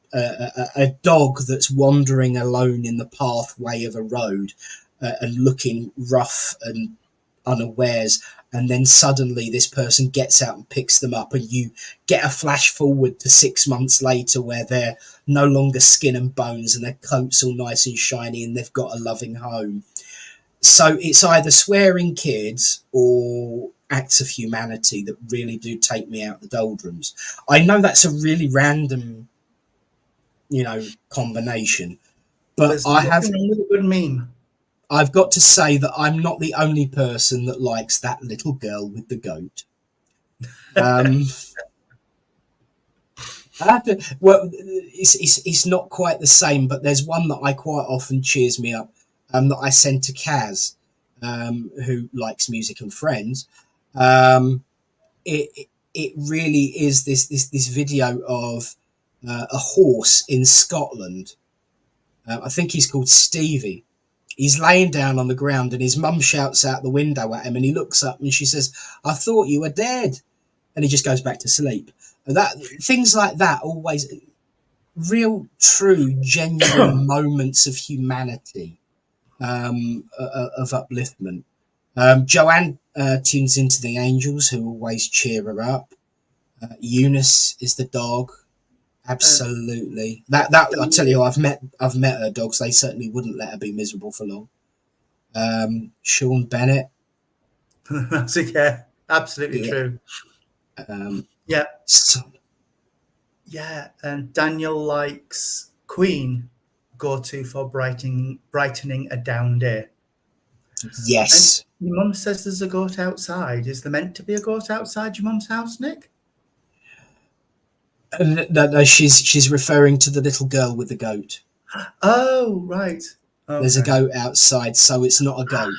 Speaker 1: dog that's wandering alone in the pathway of a road, and looking rough and unawares, and then suddenly this person gets out and picks them up, and you get a flash forward to 6 months later where they're no longer skin and bones and their coat's all nice and shiny and they've got a loving home. So it's either swearing kids or acts of humanity that really do take me out the doldrums. I know that's a really random, combination, but
Speaker 2: There's nothing wrong with a good meme.
Speaker 1: I've got to say that I'm not the only person that likes that little girl with the goat. It's not quite the same, but there's one that I quite often cheers me up, that I send to Kaz, who likes music and friends. It really is this video of a horse in Scotland. I think he's called Stevie. He's laying down on the ground and his mum shouts out the window at him, and he looks up and she says, "I thought you were dead." And he just goes back to sleep. And things like that, always real, true, genuine moments of humanity, of upliftment. Joanne tunes into the angels, who always cheer her up. Eunice is the dog. Absolutely. That I tell you, I've met her dogs. They certainly wouldn't let her be miserable for long. Sean Bennett.
Speaker 2: Yeah, absolutely true. Yeah. Yeah, and Daniel likes Queen, go-to for brightening a down day.
Speaker 1: Yes.
Speaker 2: And your mum says there's a goat outside. Is there meant to be a goat outside your mum's house, Nick?
Speaker 1: No, she's referring to the little girl with the goat.
Speaker 2: Oh, right. Okay.
Speaker 1: There's a goat outside, so it's not a goat.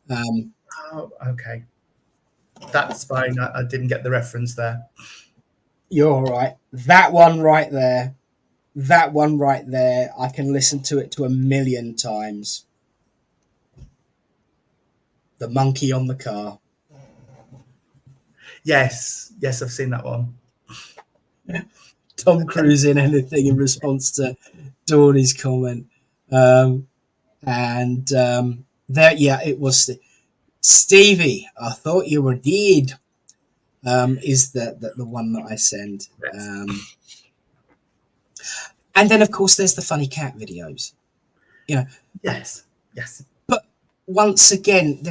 Speaker 2: Oh, okay. That's fine. I didn't get the reference there.
Speaker 1: You're all right. That one right there, I can listen to it 1,000,000 times. The monkey on the car.
Speaker 2: Yes, I've seen that one.
Speaker 1: Tom Cruise in anything in response to Dawny's comment. It was Stevie, I thought you were dead, is the one that I send. And then, of course, there's the funny cat videos.
Speaker 2: Yes.
Speaker 1: But once again,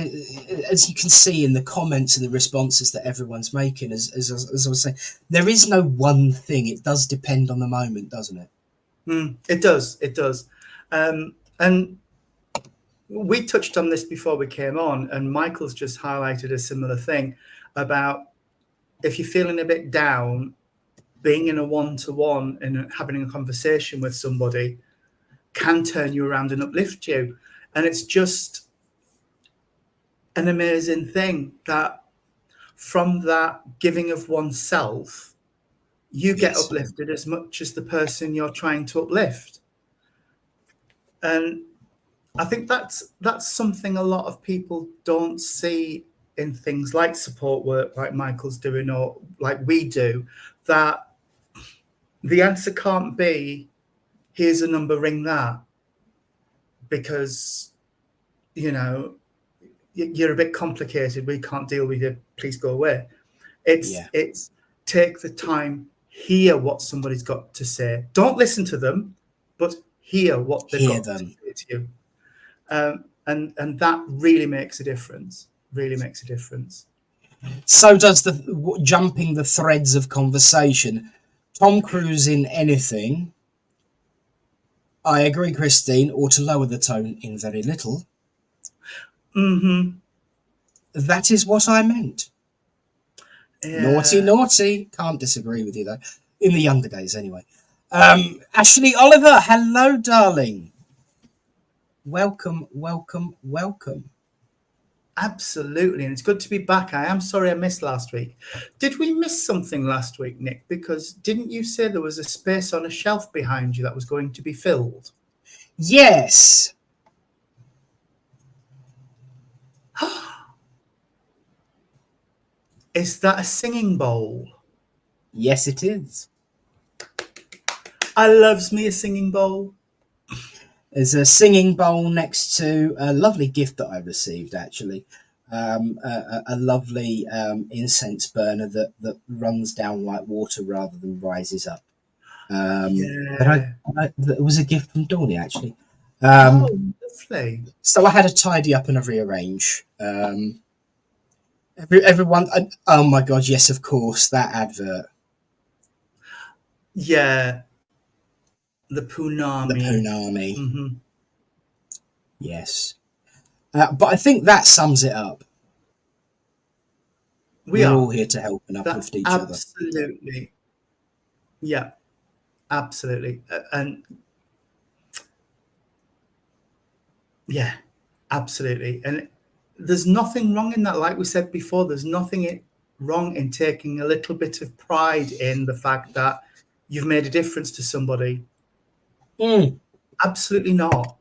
Speaker 1: as you can see in the comments and the responses that everyone's making, as I was saying, there is no one thing. It does depend on the moment, doesn't it?
Speaker 2: It does. And we touched on this before we came on, and Michael's just highlighted a similar thing about if you're feeling a bit down, being in a one-to-one and having a conversation with somebody can turn you around and uplift you. And it's just an amazing thing that from that giving of oneself, you get uplifted as much as the person you're trying to uplift. And I think that's something a lot of people don't see in things like support work, like Michael's doing, or like we do, that the answer can't be, here's a number, ring that, because, you're a bit complicated, we can't deal with you, please go away. It's take the time, hear what somebody's got to say. Don't listen to them, but hear what they've got to say to you. And that really makes a difference.
Speaker 1: So does the jumping the threads of conversation. Tom Cruise in anything. I agree, Christine, or to lower the tone in very little.
Speaker 2: Mm-hmm.
Speaker 1: That is what I meant. Yeah. Naughty. Can't disagree with you, though. In the younger days, anyway. Ashley Oliver, hello, darling. Welcome, welcome, welcome.
Speaker 2: Absolutely, and it's good to be back. I am sorry I missed last week. Did we miss something last week, Nick? Because didn't you say there was a space on a shelf behind you that was going to be filled?
Speaker 1: Yes.
Speaker 2: Is that a singing bowl?
Speaker 1: Yes, it is.
Speaker 2: I loves me a singing bowl.
Speaker 1: There's a singing bowl next to a lovely gift that I received, actually. A lovely incense burner that runs down like water rather than rises up.
Speaker 2: Yeah.
Speaker 1: It was a gift from Dawny, actually.
Speaker 2: Oh, lovely.
Speaker 1: So I had to tidy up and a rearrange. Everyone, oh my God, yes, of course, that advert.
Speaker 2: Yeah. The Punami.
Speaker 1: The Punami.
Speaker 2: Mm-hmm.
Speaker 1: Yes. But I think that sums it up. We're all here to help and uplift each other.
Speaker 2: Absolutely. Yeah, absolutely. And yeah, absolutely. And there's nothing wrong in that. Like we said before, there's nothing wrong in taking a little bit of pride in the fact that you've made a difference to somebody. Absolutely not.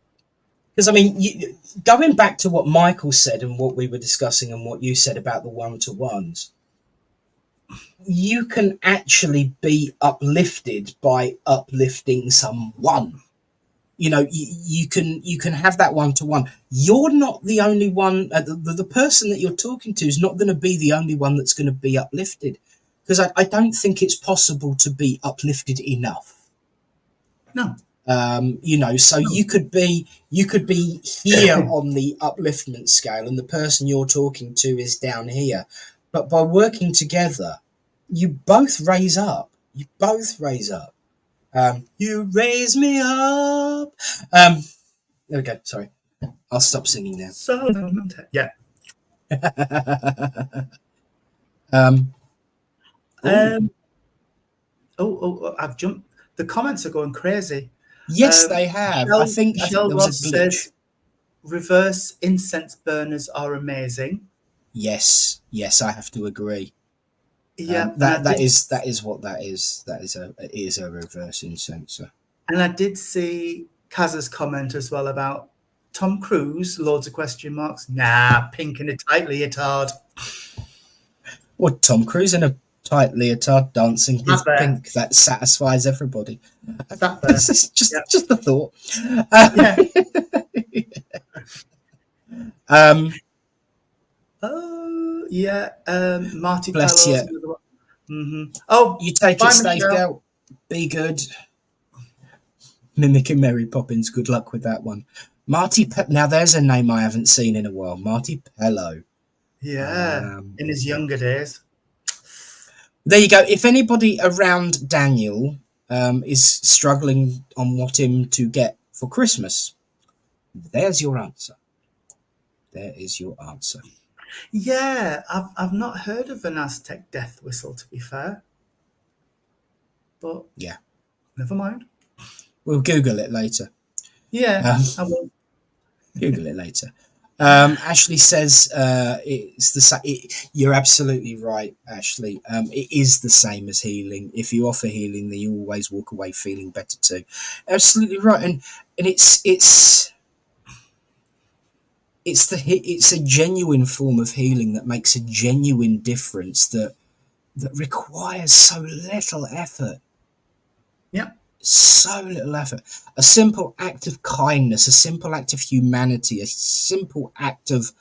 Speaker 1: Because, I mean, going back to what Michael said and what we were discussing and what you said about the one-to-ones, you can actually be uplifted by uplifting someone. You know, you can have that one-to-one. You're not the only one. The person that you're talking to is not going to be the only one that's going to be uplifted. Because I don't think it's possible to be uplifted enough.
Speaker 2: No.
Speaker 1: You know, so you could be here on the upliftment scale and the person you're talking to is down here, but by working together you both raise up. You raise me up. There we go, sorry, I'll stop singing now.
Speaker 2: Yeah. I've jumped. The comments are going crazy.
Speaker 1: Yes, they have. I think there was a glitch. Says,
Speaker 2: reverse incense burners are amazing.
Speaker 1: Yes, I have to agree.
Speaker 2: Yeah,
Speaker 1: that is what that is. It is a reverse incenser.
Speaker 2: And I did see Kaz's comment as well about Tom Cruise, loads of question marks. Nah, pink in a tight leotard.
Speaker 1: What, Tom Cruise in a tight leotard dancing with pink? That satisfies everybody. That's just a thought.
Speaker 2: Oh yeah, Marty.
Speaker 1: Bless you.
Speaker 2: Mm-hmm. Oh,
Speaker 1: you take it safe, girl. Be good. Mimicking Mary Poppins. Good luck with that one. Marty. Now there's a name I haven't seen in a while. Marty Pello.
Speaker 2: Yeah, in his younger days.
Speaker 1: There you go. If anybody around Daniel is struggling on what him to get for Christmas, there's your answer. There is your answer.
Speaker 2: Yeah, I've not heard of an Aztec death whistle, to be fair. But
Speaker 1: yeah,
Speaker 2: never mind.
Speaker 1: We'll Google it later.
Speaker 2: Yeah, I will.
Speaker 1: Google it later. Ashley says it's the same. You're absolutely right, Ashley. It is the same as healing. If you offer healing, then you always walk away feeling better too. Absolutely right, and it's a genuine form of healing that makes a genuine difference that requires so little effort.
Speaker 2: Yeah.
Speaker 1: So little effort. A simple act of kindness, a simple act of humanity, a simple act of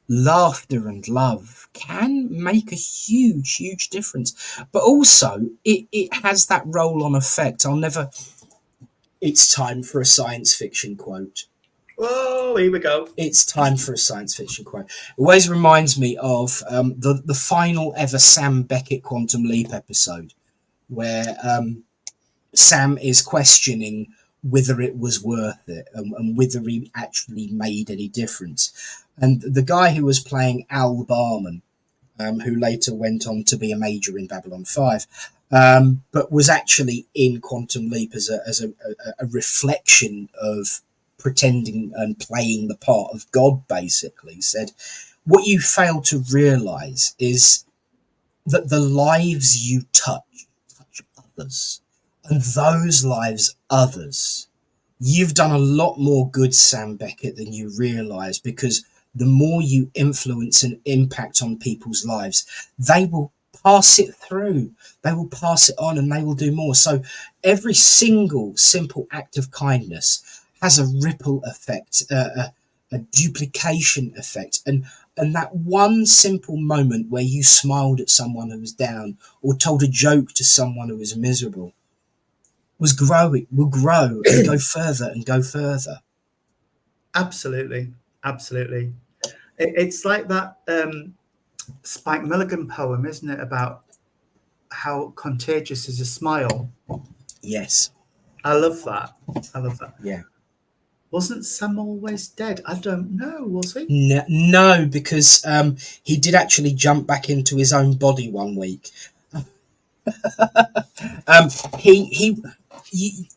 Speaker 1: laughter and love can make a huge, huge difference. But also, it has that roll-on effect. It's time for a science fiction quote.
Speaker 2: Oh, here we go.
Speaker 1: It's time for a science fiction quote. It always reminds me of the final ever Sam Beckett Quantum Leap episode, where Sam is questioning whether it was worth it and whether he actually made any difference. And the guy who was playing Al the barman, who later went on to be a major in Babylon 5, but was actually in Quantum Leap as a reflection of pretending and playing the part of God. Basically, said what you fail to realize is that the lives you touch others, and those lives others. You've done a lot more good, Sam Beckett, than you realize, because the more you influence and impact on people's lives, they will pass it through, they will pass it on, and they will do more. So every single simple act of kindness has a ripple effect, a duplication effect. And that one simple moment where you smiled at someone who was down or told a joke to someone who was miserable will grow and go further and go further.
Speaker 2: Absolutely, absolutely. It's like that Spike Milligan poem, isn't it, about how contagious is a smile?
Speaker 1: Yes.
Speaker 2: I love that. I love that.
Speaker 1: Yeah.
Speaker 2: Wasn't Sam always dead? I don't know. Was he?
Speaker 1: No, because he did actually jump back into his own body one week. He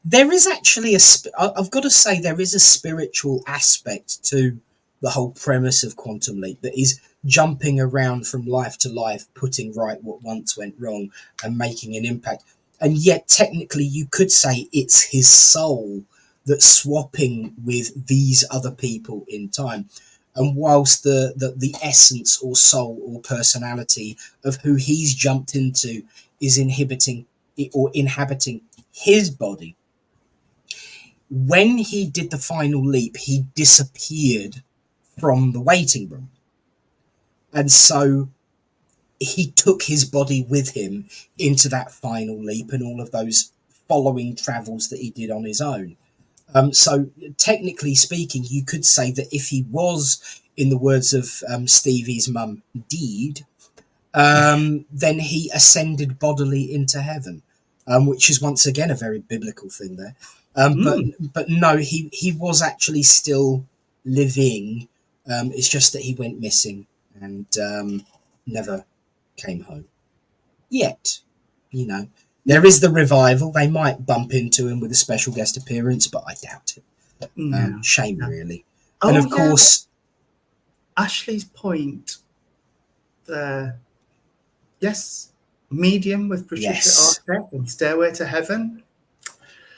Speaker 1: there is actually I've got to say, there is a spiritual aspect to the whole premise of Quantum Leap, that is jumping around from life to life, putting right what once went wrong and making an impact. And yet technically you could say it's his soul that's swapping with these other people in time. And whilst the essence or soul or personality of who he's jumped into is inhibiting or inhabiting his body, when he did the final leap, he disappeared from the waiting room. And so he took his body with him into that final leap and all of those following travels that he did on his own. So technically speaking, you could say that if he was, in the words of Stevie's mum, deed, then he ascended bodily into heaven, which is once again a very biblical thing there. But no, he was actually still living. It's just that he went missing and never came home. Yet, you know, there is the revival. They might bump into him with a special guest appearance, but I doubt it.
Speaker 2: No,
Speaker 1: Shame,
Speaker 2: no.
Speaker 1: really.
Speaker 2: Oh,
Speaker 1: And of course,
Speaker 2: Ashley's point there. Yes, Medium with Patricia
Speaker 1: yes,
Speaker 2: Arquette and Stairway to Heaven.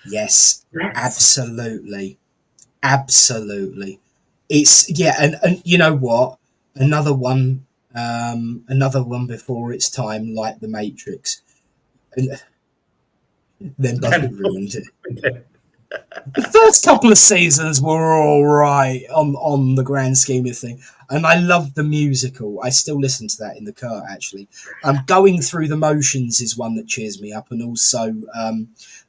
Speaker 1: yes,
Speaker 2: Yes.
Speaker 1: absolutely. It's and you know what? Another one, before its time, like The Matrix, and then Buffy ruined it. The first couple of seasons were all right on the grand scheme of thing, and I loved the musical. I still listen to that in the car, actually. Going Through the Motions is one that cheers me up, and also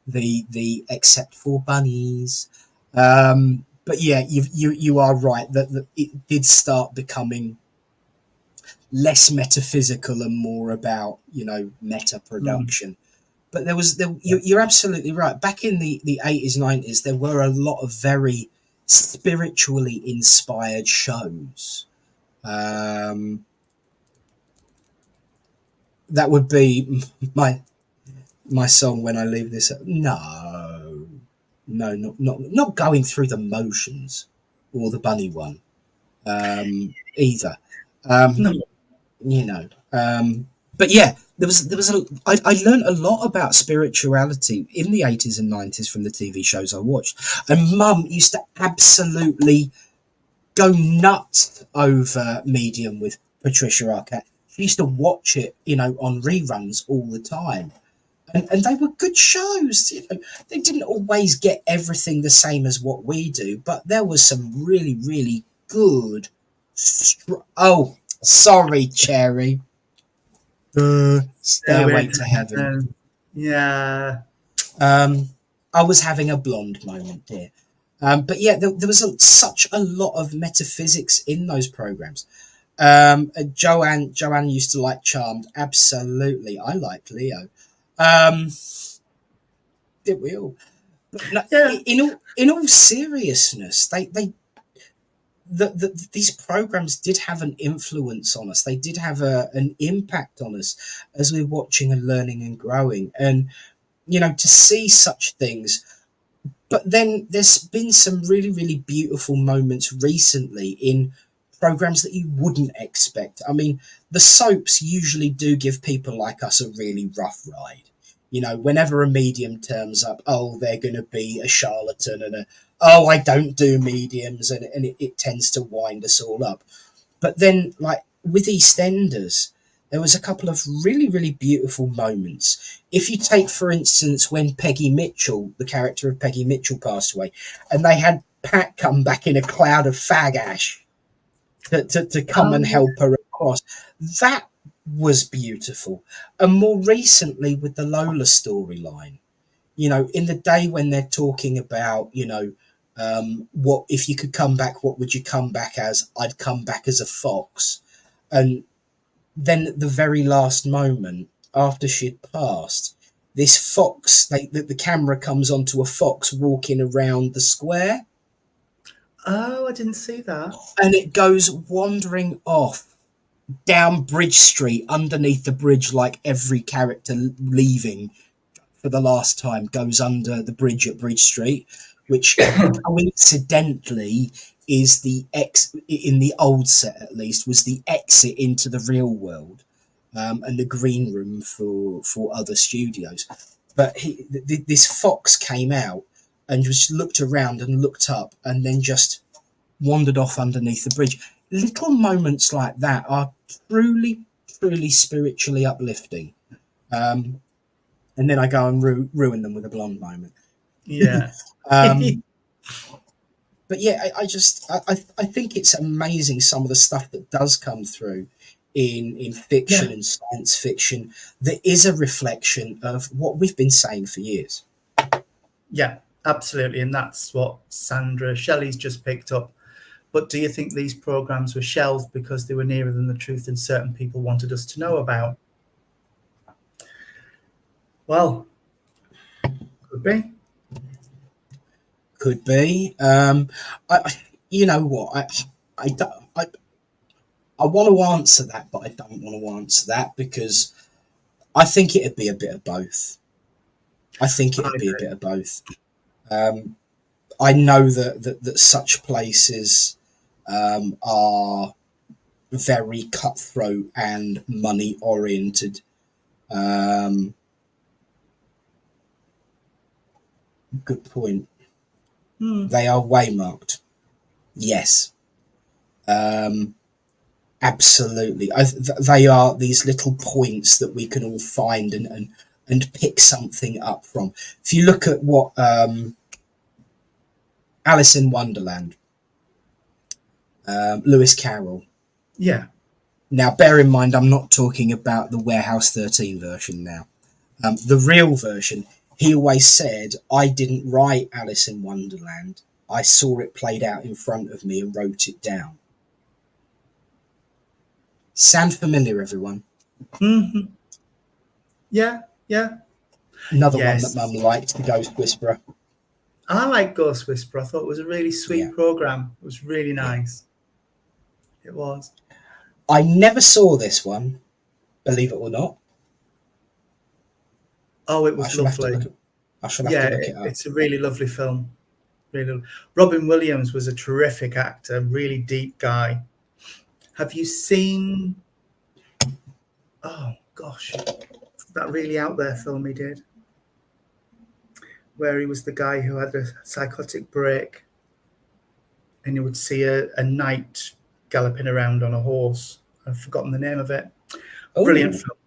Speaker 1: the Except for Bunnies. But yeah, you are right that it did start becoming less metaphysical and more about meta production. But you're absolutely right. Back in the 80s, 90s, there were a lot of very spiritually inspired shows. That would be my song When I Leave This. No, not Going Through the Motions or the Bunny one either.
Speaker 2: No.
Speaker 1: But yeah, I learned a lot about spirituality in the 80s and 90s from the TV shows I watched. And Mum used to absolutely go nuts over Medium with Patricia Arquette. She used to watch it, on reruns all the time. And they were good shows. They didn't always get everything the same as what we do, but there was some really, really good. Oh, sorry, Cherry. Stairway to Heaven.
Speaker 2: Yeah.
Speaker 1: I was having a blonde moment here. But yeah, there was such a lot of metaphysics in those programs. Joanne used to like Charmed. Absolutely. I like Leo. Did we all? But no,
Speaker 2: Yeah.
Speaker 1: in all seriousness, these programs did have an influence on us. They did have an impact on us as we were watching and learning and growing. And, to see such things. But then there's been some really, really beautiful moments recently in programs that you wouldn't expect. I mean, the soaps usually do give people like us a really rough ride. Whenever a medium turns up, oh, they're going to be a charlatan and oh, I don't do mediums, and it tends to wind us all up. But then, like with EastEnders, there was a couple of really, really beautiful moments. If you take, for instance, when Peggy Mitchell, the character of Peggy Mitchell, passed away, and they had Pat come back in a cloud of fag ash to come and help her across, that was beautiful. And more recently, with the Lola storyline, in the day when they're talking about, what if you could come back, what would you come back as? I'd come back as a fox. And then at the very last moment, after she'd passed, this fox, the camera comes onto a fox walking around the square.
Speaker 2: Oh, I didn't see that.
Speaker 1: And it goes wandering off down Bridge Street, underneath the bridge, like every character leaving for the last time goes under the bridge at Bridge Street, which coincidentally is in the old set at least, was the exit into the real world, and the green room for other studios. But this fox came out and just looked around and looked up and then just wandered off underneath the bridge. Little moments like that are truly, truly spiritually uplifting. And then I go and ruin them with a blonde moment.
Speaker 2: Yeah.
Speaker 1: But yeah, I think it's amazing some of the stuff that does come through in fiction and science fiction that is a reflection of what we've been saying for years.
Speaker 2: Yeah, absolutely. And that's what Sandra Shelley's just picked up. But do you think these programs were shelved because they were nearer than the truth and certain people wanted us to know about? Well, could be.
Speaker 1: Could be. You know what? I want to answer that, but I don't want to answer that because I think it'd be a bit of both. I think it'd be a bit of both. I know that such places are very cutthroat and money oriented. Good point. They are waymarked. Yes. Absolutely. They are these little points that we can all find and pick something up from. If you look at what Alice in Wonderland, Lewis Carroll.
Speaker 2: Yeah.
Speaker 1: Now, bear in mind, I'm not talking about the Warehouse 13 version now. The real version, he always said, I didn't write Alice in Wonderland. I saw it played out in front of me and wrote it down. Sound familiar, everyone?
Speaker 2: Mm-hmm. Yeah, yeah.
Speaker 1: Another one that Mum liked, The Ghost Whisperer.
Speaker 2: I like Ghost Whisperer. I thought it was a really sweet program. It was really nice. Yeah. It was.
Speaker 1: I never saw this one, believe it or not.
Speaker 2: Oh, it was lovely.
Speaker 1: I shall have to look it up.
Speaker 2: It's a really lovely film. Really, Robin Williams was a terrific actor, really deep guy. Have you seen? Oh gosh, that really out there film he did, where he was the guy who had a psychotic break, and you would see a knight galloping around on a horse. I've forgotten the name of it. Oh. Brilliant film,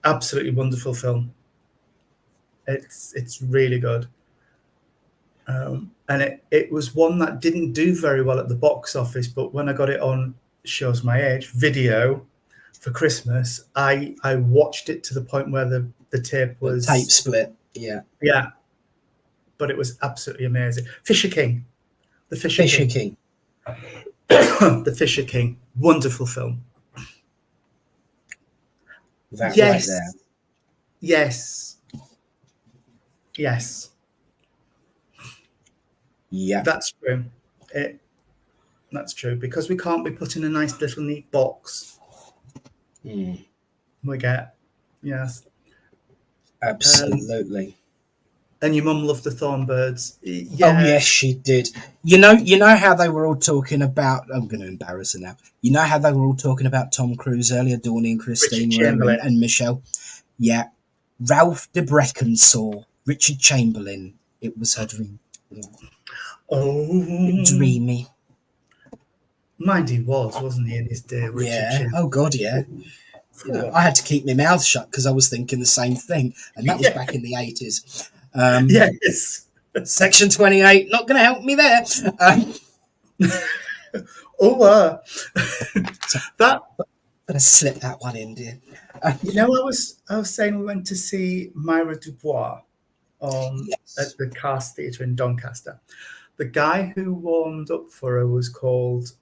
Speaker 2: absolutely wonderful film. It's really good. And it was one that didn't do very well at the box office, but when I got it on, shows my age, video for Christmas, I watched it to the point where the tape was...
Speaker 1: The tape split, yeah.
Speaker 2: Yeah, but it was absolutely amazing. Fisher King. The Fisher King. The Fisher King. Wonderful film.
Speaker 1: That right there.
Speaker 2: Yes. Yes.
Speaker 1: Yeah.
Speaker 2: That's true. That's true, because we can't be put in a nice little neat box. We get, yes.
Speaker 1: Absolutely.
Speaker 2: And your mum loved the Thornbirds.
Speaker 1: Oh
Speaker 2: Yes.
Speaker 1: yes, she did. You know how they were all talking about. I'm going to embarrass her now. You know how they were all talking about Tom Cruise earlier, Dawny and
Speaker 2: Richard
Speaker 1: Christine
Speaker 2: Chamberlain.
Speaker 1: and Michelle. Yeah, Ralph de Brecon saw Richard Chamberlain. It was her dream. Yeah.
Speaker 2: Oh,
Speaker 1: Dreamy.
Speaker 2: mind he wasn't he, in his day, Richard
Speaker 1: Yeah.
Speaker 2: Chamberlain?
Speaker 1: Oh God, yeah. I had to keep my mouth shut because I was thinking the same thing, and that was
Speaker 2: Yeah.
Speaker 1: back in the 80s.
Speaker 2: Yes.
Speaker 1: Section 28, not going to help me there.
Speaker 2: That,
Speaker 1: But I slipped that one in, dear.
Speaker 2: I was saying we went to see Myra Dubois
Speaker 1: Yes.
Speaker 2: at the Cast Theatre in Doncaster. The guy who warmed up for her was called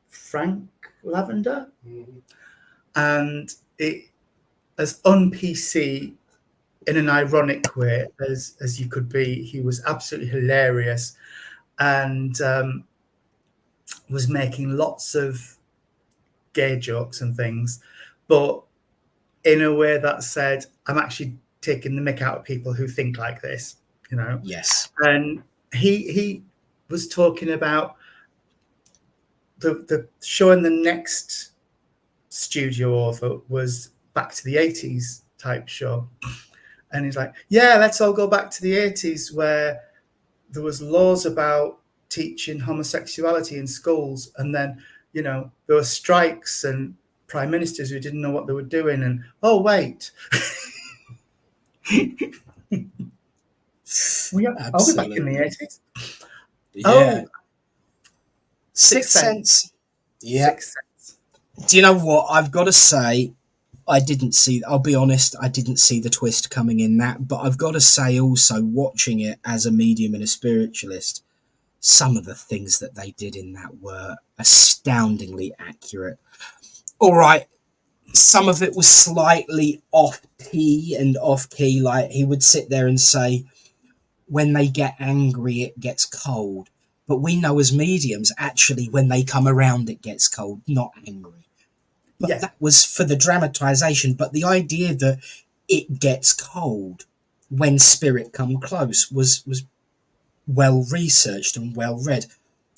Speaker 2: Frank Lavender, and it as un-PC in an ironic way as you could be. He was absolutely hilarious, and was making lots of gay jokes and things, but in a way that said, I'm actually taking the mick out of people who think like this,
Speaker 1: Yes.
Speaker 2: And he was talking about the show, and the next studio over was back to the 80s type show. And he's like, yeah, let's all go back to the 80s where there was laws about teaching homosexuality in schools, and then there were strikes and prime ministers who didn't know what they were doing, and oh wait. Are we back in the 80s?
Speaker 1: Yeah.
Speaker 2: Oh,
Speaker 1: Sixth Sense. Yeah.
Speaker 2: Sixth Sense.
Speaker 1: Do you know what? I've got to say, I'll be honest, I didn't see the twist coming in that, but I've got to say also, watching it as a medium and a spiritualist, some of the things that they did in that were astoundingly accurate. All right, some of it was slightly off-key, like he would sit there and say, when they get angry, it gets cold. But we know as mediums, actually, when they come around, it gets cold, not angry. But that was for the dramatization. But the idea that it gets cold when spirit come close was well researched and well read.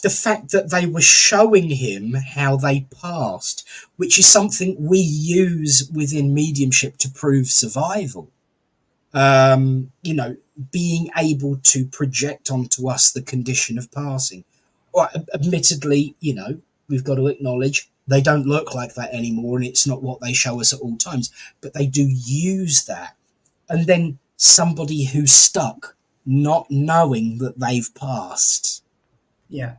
Speaker 1: The fact that they were showing him how they passed, which is something we use within mediumship to prove survival. Being able to project onto us the condition of passing. Or, admittedly, we've got to acknowledge they don't look like that anymore, and it's not what they show us at all times, but they do use that. And then somebody who's stuck, not knowing that they've passed.
Speaker 2: Yeah.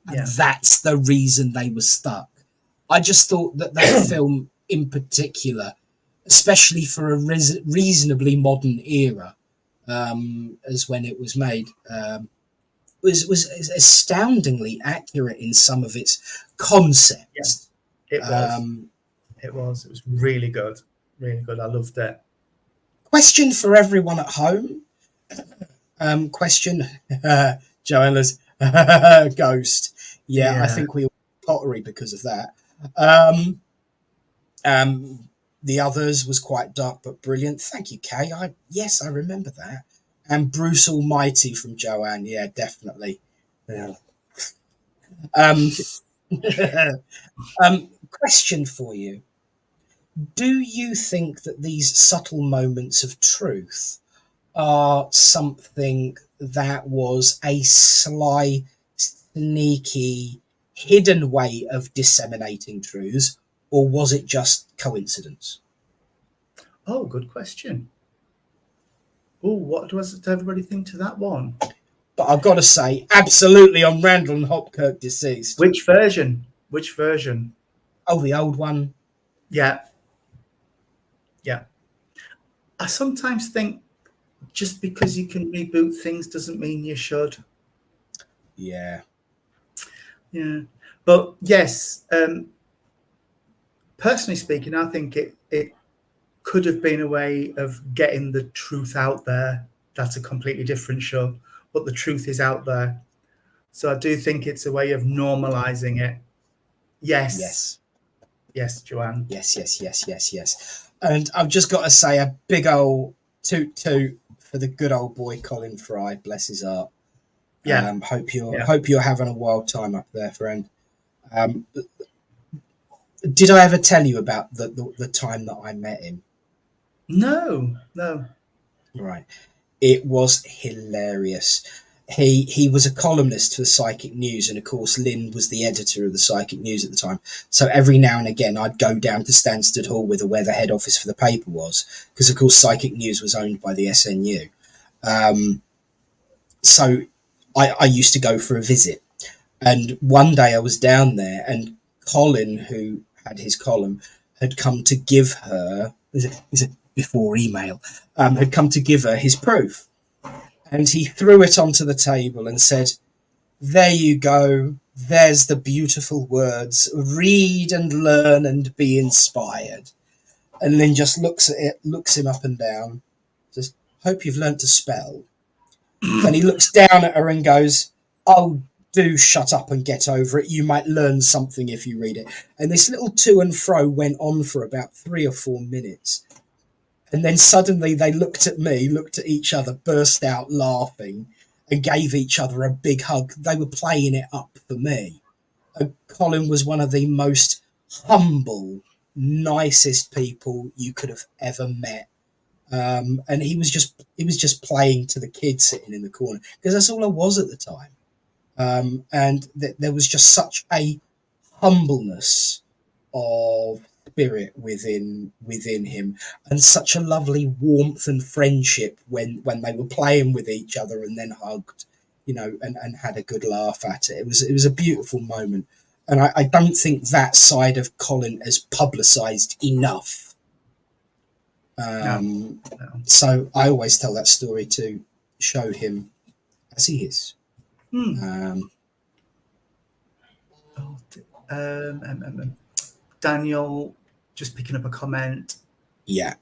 Speaker 1: And that's the reason they were stuck. I just thought that film in particular, especially for a reasonably modern era, as when it was made, was astoundingly accurate in some of its concepts.
Speaker 2: Yeah, it was really good. Really good. I loved it.
Speaker 1: Question for everyone at home. Joanna's ghost. Yeah, I think we all pottery because of that. The others was quite dark but brilliant. Thank you, Kay. I remember that. And Bruce Almighty from Joanne. Yeah, definitely. Yeah. Question for you. Do you think that these subtle moments of truth are something that was a sly, sneaky, hidden way of disseminating truths, or was it just coincidence?
Speaker 2: Oh, good question. Oh, what does everybody think to that one?
Speaker 1: But I've got to say, absolutely on Randall and Hopkirk deceased.
Speaker 2: Which version?
Speaker 1: Oh, the old one.
Speaker 2: Yeah. I sometimes think just because you can reboot things doesn't mean you should.
Speaker 1: Yeah.
Speaker 2: But yes, personally speaking, I think it could have been a way of getting the truth out there. That's a completely different show, but the truth is out there. So I do think it's a way of normalizing it. Yes. Yes, Joanne.
Speaker 1: Yes. And I've just got to say a big old toot toot for the good old boy Colin Fry, bless his heart.
Speaker 2: Yeah.
Speaker 1: Hope you're having a wild time up there, friend. Did I ever tell you about the time that I met him?
Speaker 2: No.
Speaker 1: Right. It was hilarious. He was a columnist for the Psychic News, and of course Lynn was the editor of the Psychic News at the time. So every now and again I'd go down to Stansted Hall where the head office for the paper was, because of course Psychic News was owned by the SNU. So I used to go for a visit, and one day I was down there, and Colin, who had his column, had come to give her, is it before email, had come to give her his proof. And he threw it onto the table and said, "There you go. There's the beautiful words. Read and learn and be inspired." And Lynn just looks at it, looks him up and down, says, "Hope you've learnt to spell." And he looks down at her and goes, "Oh, do shut up and get over it. You might learn something if you read it." And this little to and fro went on for about 3 or 4 minutes. And then suddenly they looked at me, looked at each other, burst out laughing, and gave each other a big hug. They were playing it up for me. And Colin was one of the most humble, nicest people you could have ever met. And he was just playing to the kids sitting in the corner, because that's all I was at the time. And there was just such a humbleness of spirit within him, and such a lovely warmth and friendship when they were playing with each other and then hugged, and had a good laugh at it. It was a beautiful moment, and I don't think that side of Colin is publicized enough.
Speaker 2: No.
Speaker 1: So I always tell that story to show him as he is.
Speaker 2: Daniel, just picking up a comment.
Speaker 1: Yeah.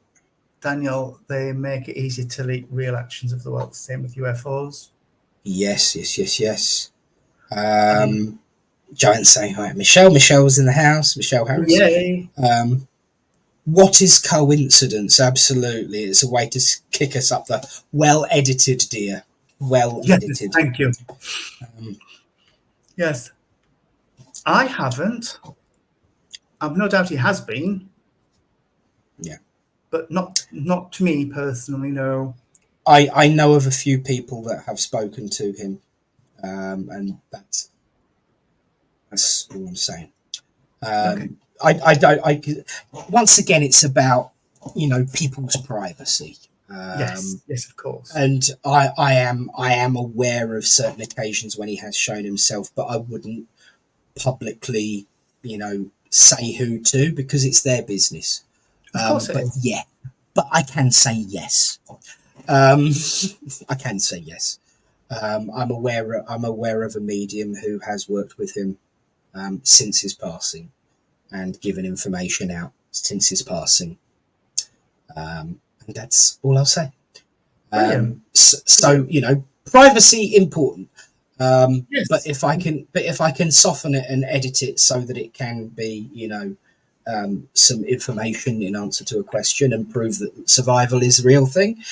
Speaker 2: Daniel, they make it easy to leak real actions of the world. Same with UFOs.
Speaker 1: Yes. Giant saying hi. Michelle was in the house. Michelle Harris.
Speaker 2: Yay.
Speaker 1: What is coincidence? Absolutely. It's a way to kick us up the well edited, dear. Well edited.
Speaker 2: Yes, thank you. Yes. I haven't. I've no doubt he has been.
Speaker 1: Yeah.
Speaker 2: But not to me personally, no.
Speaker 1: I know of a few people that have spoken to him, and that's all I'm saying.
Speaker 2: Okay.
Speaker 1: Once again, it's about, people's privacy.
Speaker 2: Yes, of course.
Speaker 1: And I am aware of certain occasions when he has shown himself, but I wouldn't publicly, say who to, because it's their business.
Speaker 2: Of course it is.
Speaker 1: Yeah, but I can say yes. I can say yes. I'm aware of a medium who has worked with him since his passing, and given information out since his passing. And that's all I'll say. So privacy important.
Speaker 2: Yes.
Speaker 1: But if I can soften it and edit it so that it can be, some information in answer to a question, and prove that survival is a real thing,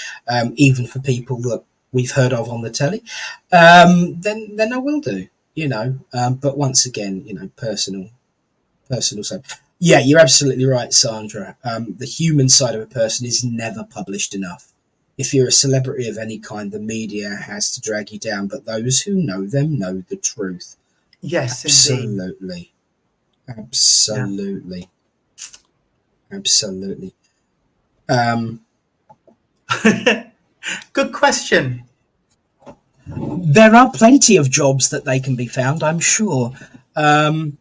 Speaker 1: even for people that we've heard of on the telly, then I will do. But once again, personal. So, yeah, you're absolutely right, Sandra. The human side of a person is never published enough. If you're a celebrity of any kind, the media has to drag you down, but those who know them know the truth.
Speaker 2: Yes,
Speaker 1: absolutely.
Speaker 2: Indeed.
Speaker 1: Absolutely.
Speaker 2: Good question.
Speaker 1: There are plenty of jobs that they can be found, I'm sure. One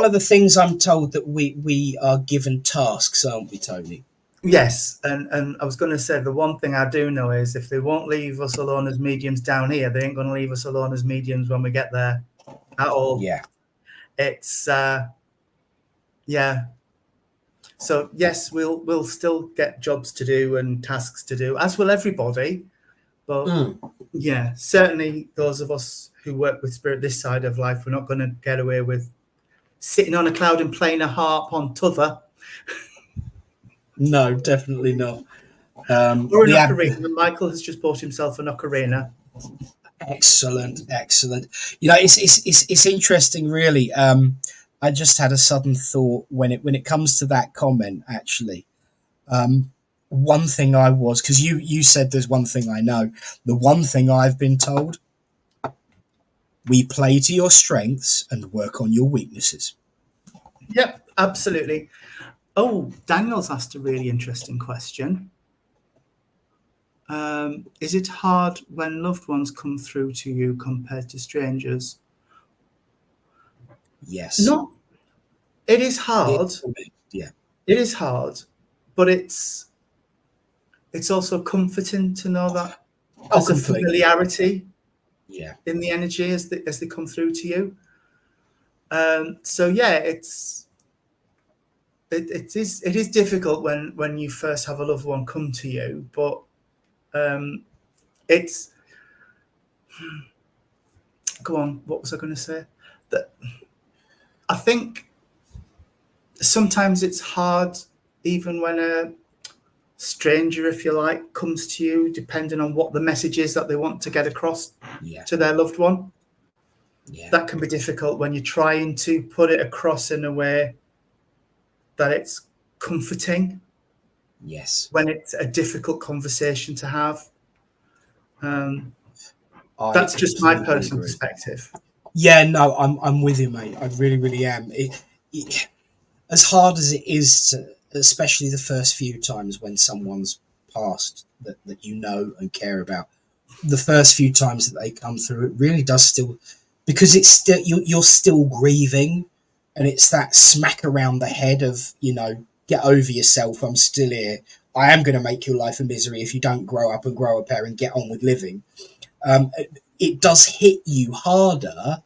Speaker 1: of the things I'm told that we are given tasks, aren't we, Tony?
Speaker 2: Yes, and I was going to say, the one thing I do know is if they won't leave us alone as mediums down here, they ain't going to leave us alone as mediums when we get there at all.
Speaker 1: Yeah.
Speaker 2: It's, yeah. So, yes, we'll still get jobs to do and tasks to do, as will everybody. But
Speaker 1: Mm.
Speaker 2: yeah, certainly those of us who work with spirit this side of life, we're not going to get away with sitting on a cloud and playing a harp on t'other.
Speaker 1: No, definitely not.
Speaker 2: Or an
Speaker 1: The ab-
Speaker 2: ocarina. Michael has just bought himself an ocarina.
Speaker 1: Excellent, excellent. You know, it's interesting, really. I just had a sudden thought when it comes to that comment. Actually, one thing I was, because you said there's one thing I know. The one thing I've been told: we play to your strengths and work on your weaknesses.
Speaker 2: Yep, absolutely. Oh, Daniel's asked a really interesting question. Is it hard when loved ones come through to you compared to strangers?
Speaker 1: Yes.
Speaker 2: No, it is hard.
Speaker 1: Yeah.
Speaker 2: It is hard, but it's also comforting to know that
Speaker 1: Oh,
Speaker 2: there's a
Speaker 1: completely.
Speaker 2: familiarity
Speaker 1: Yeah.
Speaker 2: in the energy as they come through to you. So yeah, it is difficult when you first have a loved one come to you, but it's go on. What was I going to say? That I think sometimes it's hard, even when a stranger, if you like, comes to you, depending on what the message is that they want to get across to their loved one.
Speaker 1: Yeah.
Speaker 2: That can be difficult when you're trying to put it across in a way that it's comforting.
Speaker 1: Yes.
Speaker 2: When it's a difficult conversation to have. That's just my personal perspective.
Speaker 1: Yeah, no, I'm with you, mate. I really, really am. As hard as it is, especially the first few times when someone's passed that you know and care about, the first few times that they come through, it really does still, because it's still you're still grieving, and it's that smack around the head of, get over yourself. I'm still here. I am going to make your life a misery if you don't grow up and grow a pair and get on with living. It does hit you harder,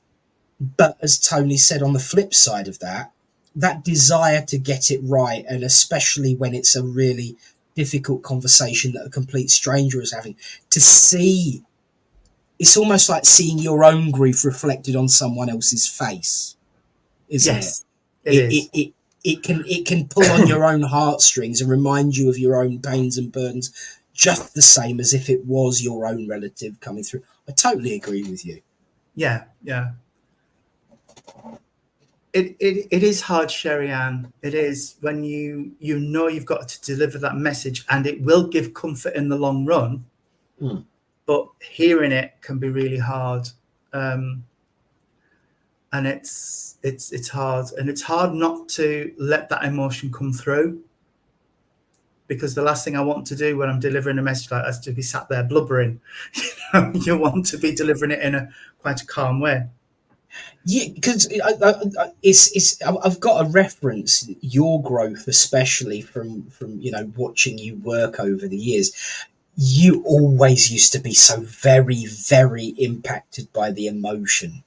Speaker 1: but as Tony said, on the flip side of that, that desire to get it right, and especially when it's a really difficult conversation that a complete stranger is having, to see, it's almost like seeing your own grief reflected on someone else's face, isn't
Speaker 2: Yes,
Speaker 1: it?
Speaker 2: it is.
Speaker 1: It can pull on your own heartstrings and remind you of your own pains and burdens, just the same as if it was your own relative coming through. I totally agree with you.
Speaker 2: Yeah. It is hard, Sherry Ann. It is when you know you've got to deliver that message, and it will give comfort in the long run. But hearing it can be really hard, and it's hard, and it's hard not to let that emotion come through. Because the last thing I want to do when I'm delivering a message like that is to be sat there blubbering. You want to be delivering it in a quite a calm way.
Speaker 1: Yeah, because I've got a reference your growth, especially from watching you work over the years. You always used to be so very, very impacted by the emotion.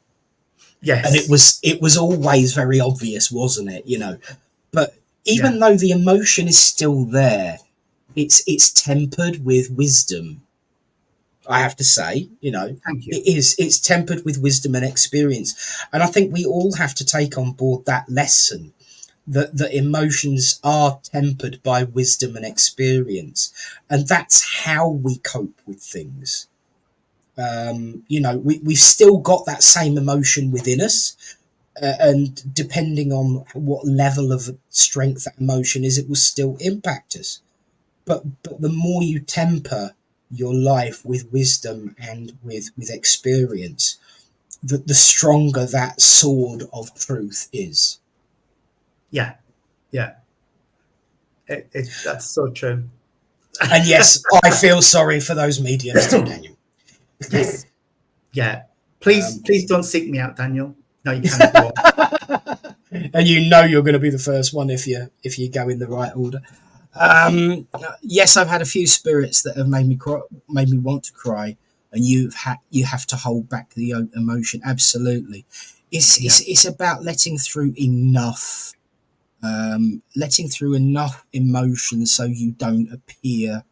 Speaker 2: Yes,
Speaker 1: and it was always very obvious, wasn't it? But even though the emotion is still there, it's tempered with wisdom. I have to say,
Speaker 2: Thank you.
Speaker 1: it's tempered with wisdom and experience. And I think we all have to take on board that lesson, that emotions are tempered by wisdom and experience. And that's how we cope with things. We've still got that same emotion within us. And depending on what level of strength that emotion is, it will still impact us. But the more you temper your life with wisdom and with experience, the stronger that sword of truth is.
Speaker 2: Yeah. That's so true.
Speaker 1: And yes, I feel sorry for those mediums too, Daniel.
Speaker 2: Yes. Yeah. Please don't seek me out, Daniel. No, you can't.
Speaker 1: And you're going to be the first one if you go in the right order. Yes, I've had a few spirits that have made me cry, made me want to cry, and you have to hold back the emotion. Absolutely, it's about letting through enough emotion so you don't appear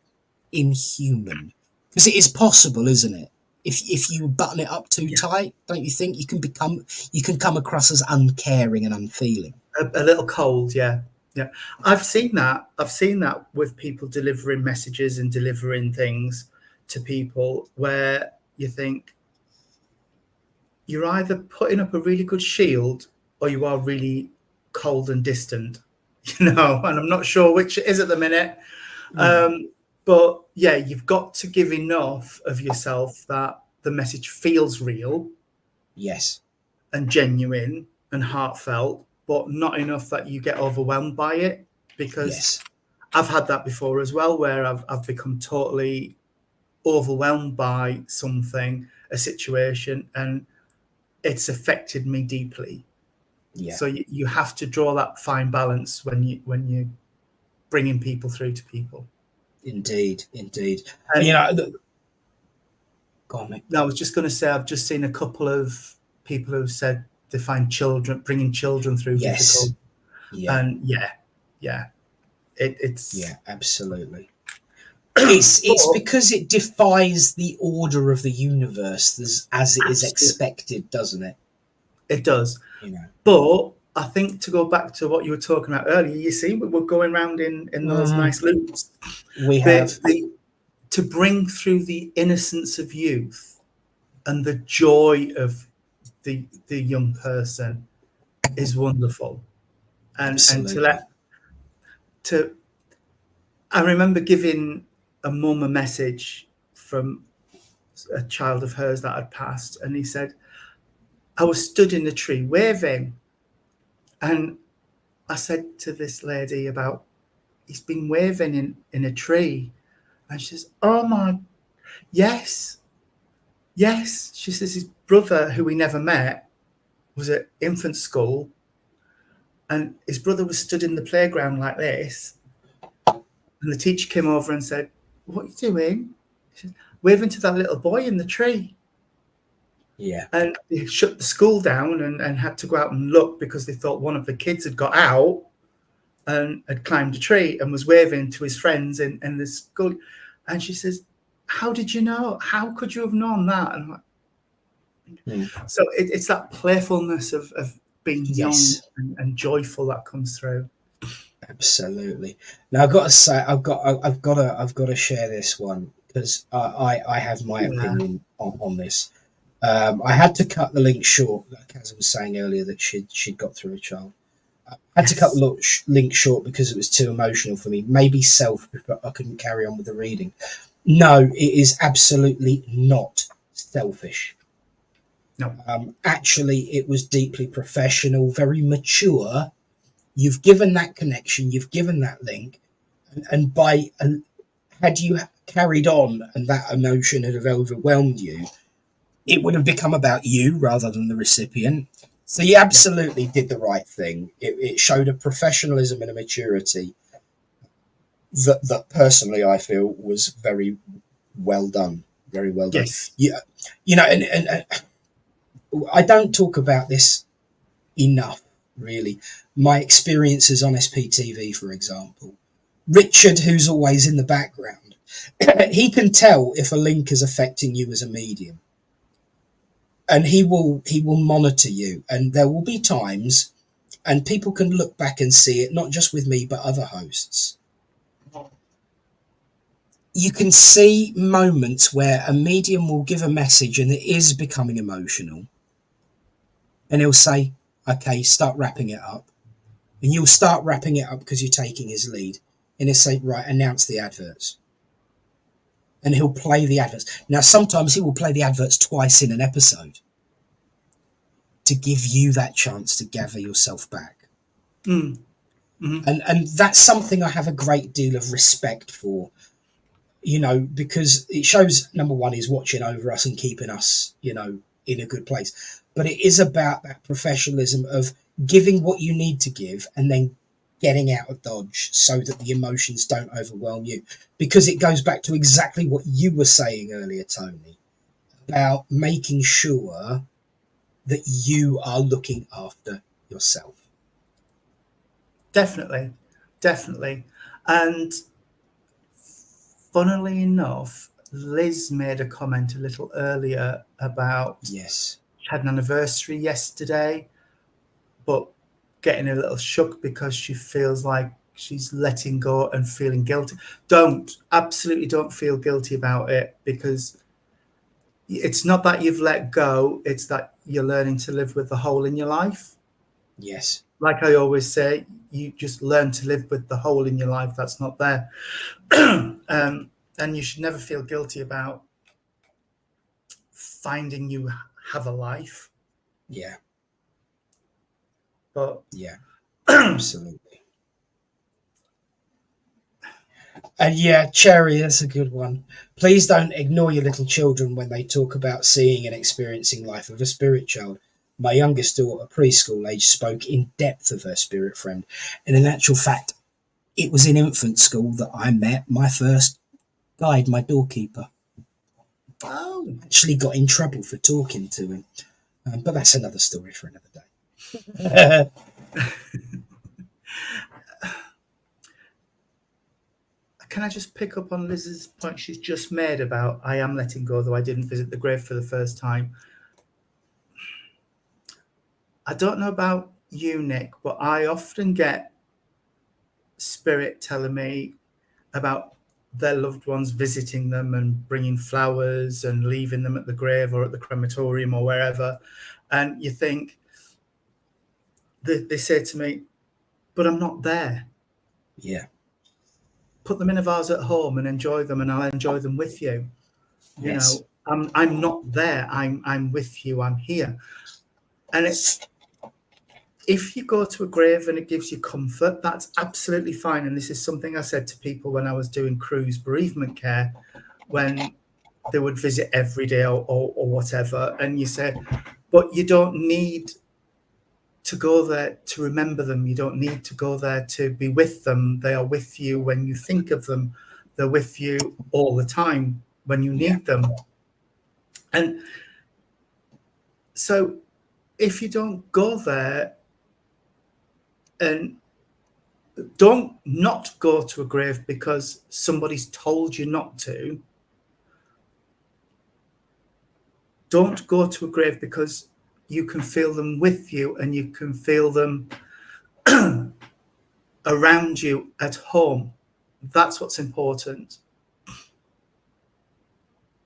Speaker 1: inhuman. Because it is possible, isn't it? If you button it up too
Speaker 2: Yeah.
Speaker 1: tight, don't you think you can come across as uncaring and unfeeling?
Speaker 2: A little cold, yeah. Yeah. I've seen that. I've seen that with people delivering messages and delivering things to people where you think you're either putting up a really good shield or you are really cold and distant, and I'm not sure which it is at the minute. But yeah, you've got to give enough of yourself that the message feels real
Speaker 1: Yes.
Speaker 2: and genuine and heartfelt, but not enough that you get overwhelmed by it. Because
Speaker 1: Yes.
Speaker 2: I've had that before as well, where I've become totally overwhelmed by something, a situation, and it's affected me deeply.
Speaker 1: Yeah.
Speaker 2: So you have to draw that fine balance when you're bringing people through to people.
Speaker 1: Indeed.
Speaker 2: And
Speaker 1: Go on, mate.
Speaker 2: I was just going to say, I've just seen a couple of people who've said they find bringing children through difficult.
Speaker 1: Yeah.
Speaker 2: And it's
Speaker 1: Yeah, absolutely. It's because it defies the order of the universe as it is expected, doesn't it?
Speaker 2: It does.
Speaker 1: You know.
Speaker 2: But I think to go back to what you were talking about earlier, you see, we're going round in those nice loops.
Speaker 1: We have
Speaker 2: To bring through the innocence of youth and the joy of the young person is wonderful. And
Speaker 1: absolutely.
Speaker 2: I remember giving a mum a message from a child of hers that had passed, and he said, I was stood in the tree waving. And I said to this lady about, he's been waving in a tree. And she says, oh my, yes. She says his brother, who we never met, was at infant school. And his brother was stood in the playground like this. And the teacher came over and said, what are you doing? She said, waving to that little boy in the tree.
Speaker 1: Yeah.
Speaker 2: And they shut the school down and had to go out and look because they thought one of the kids had got out and had climbed a tree and was waving to his friends in the school. And she says, how did you know? How could you have known that? And I'm like, so it's that playfulness of being young and joyful that comes through.
Speaker 1: Absolutely. Now I've got to say, I've got to share this one because I have my opinion on this. I had to cut the link short, like as I was saying earlier, that she'd got through a child. I had to cut the link short because it was too emotional for me. Maybe but I couldn't carry on with the reading. No, it is absolutely not selfish.
Speaker 2: No.
Speaker 1: Actually, it was deeply professional, very mature. You've given that connection, you've given that link, and had you carried on and that emotion had overwhelmed you, it would have become about you rather than the recipient. So you absolutely did the right thing. It showed a professionalism and a maturity that personally I feel was very well done. Very well done.
Speaker 2: Yes.
Speaker 1: Yeah, and I don't talk about this enough, really. My experiences on SPTV, for example. Richard, who's always in the background, he can tell if a link is affecting you as a medium. And he will monitor you. And there will be times, and people can look back and see it, not just with me, but other hosts. You can see moments where a medium will give a message and it is becoming emotional. And he'll say, okay, start wrapping it up. And you'll start wrapping it up because you're taking his lead. And he'll say, right, announce the adverts. And he'll play the adverts. Now, sometimes he will play the adverts twice in an episode to give you that chance to gather yourself back. And that's something I have a great deal of respect for, because it shows, number one, he's watching over us and keeping us, in a good place. But it is about that professionalism of giving what you need to give and then getting out of dodge so that the emotions don't overwhelm you. Because it goes back to exactly what you were saying earlier, Tony, about making sure that you are looking after yourself.
Speaker 2: Definitely. And funnily enough, Liz made a comment a little earlier about
Speaker 1: Yes.
Speaker 2: she had an anniversary yesterday, but getting a little shook because she feels like she's letting go and feeling guilty. Absolutely don't feel guilty about it, because it's not that you've let go, it's that you're learning to live with the hole in your life.
Speaker 1: Yes.
Speaker 2: Like I always say, you just learn to live with the hole in your life that's not there. And you should never feel guilty about finding you have a life.
Speaker 1: Yeah.
Speaker 2: But
Speaker 1: Yeah. Absolutely. And yeah, Cherry, that's a good one. Please don't ignore your little children when they talk about seeing and experiencing life of a spirit child. My youngest daughter, preschool age, spoke in depth of her spirit friend. And in actual fact, it was in infant school that I met my first guide, my doorkeeper.
Speaker 2: oh,
Speaker 1: Actually got in trouble for talking to him. But that's another story for another day.
Speaker 2: can I just pick up on Liz's point she's just made about I am letting go, though I didn't visit the grave for the first time? I don't know about you, Nick, but I often get spirit telling me about their loved ones visiting them and bringing flowers and leaving them at the grave or at the crematorium or wherever. And you think, they say to me, but I'm not there.
Speaker 1: Yeah.
Speaker 2: Put them in a vase at home and enjoy them, and I'll enjoy them with you. You
Speaker 1: Yes.
Speaker 2: know, I'm not there. I'm with you. I'm here. And it's, if you go to a grave and it gives you comfort, that's absolutely fine. And this is something I said to people when I was doing cruise bereavement care, when they would visit every day or whatever. And you say, but you don't need to go there to remember them. You don't need to go there to be with them. They are with you when you think of them. They're with you all the time when you need them. And so if you don't go there, and don't not go to a grave because somebody's told you not to. Don't go to a grave because you can feel them with you and you can feel them around you at home. That's what's important.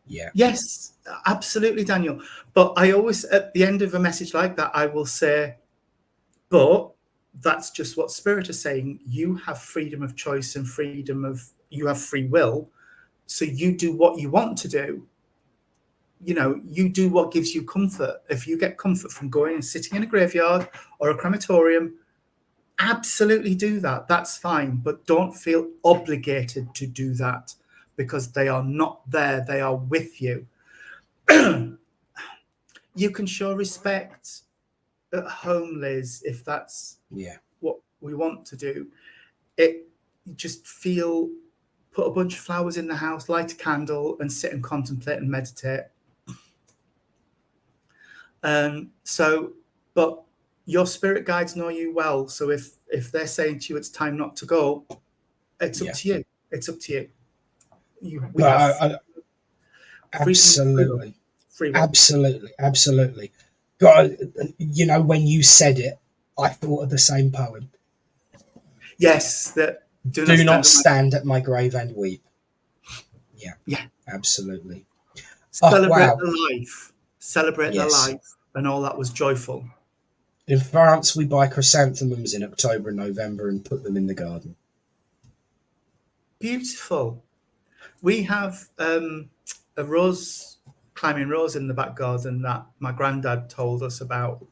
Speaker 1: Yeah.
Speaker 2: Yes, absolutely, Daniel. But I always, at the end of a message like that, I will say, but that's just what Spirit is saying. You have freedom of choice and you have free will. So you do what you want to do. You know, you do what gives you comfort. If you get comfort from going and sitting in a graveyard or a crematorium, absolutely do that. That's fine. But don't feel obligated to do that, because they are not there. They are with you. You can show respect at home, Liz, if that's what we want to do. Put a bunch of flowers in the house, light a candle, and sit and contemplate and meditate. But your spirit guides know you well. So if they're saying to you it's time not to go, it's up to you. It's up to you.
Speaker 1: Absolutely.
Speaker 2: Free will.
Speaker 1: Absolutely. God, you know, when you said it, I thought of the same poem.
Speaker 2: Yes, that
Speaker 1: do not stand at my grave and weep. Yeah. Absolutely.
Speaker 2: Celebrate the life. Celebrate the life, and all that was joyful.
Speaker 1: In France, we buy chrysanthemums in October and November and put them in the garden.
Speaker 2: Beautiful. We have a climbing rose in the back garden that my granddad told us about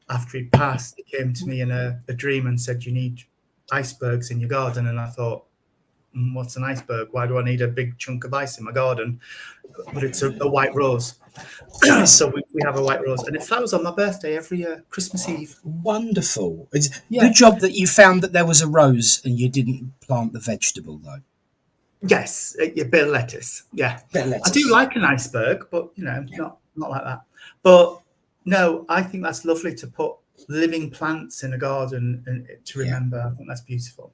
Speaker 2: after he passed. He came to me in a dream and said, you need icebergs in your garden. And I thought, what's an iceberg? Why do I need a big chunk of ice in my garden? But it's a white rose. So we have a white rose, and it flowers on my birthday every year, Christmas Eve.
Speaker 1: Wonderful. Good job that you found that there was a rose and you didn't plant the vegetable, though.
Speaker 2: Yes, a bit of lettuce. Yeah.
Speaker 1: Bit of lettuce.
Speaker 2: I do like an iceberg, but not like that. But no, I think that's lovely to put living plants in a garden and to remember. I think that's beautiful.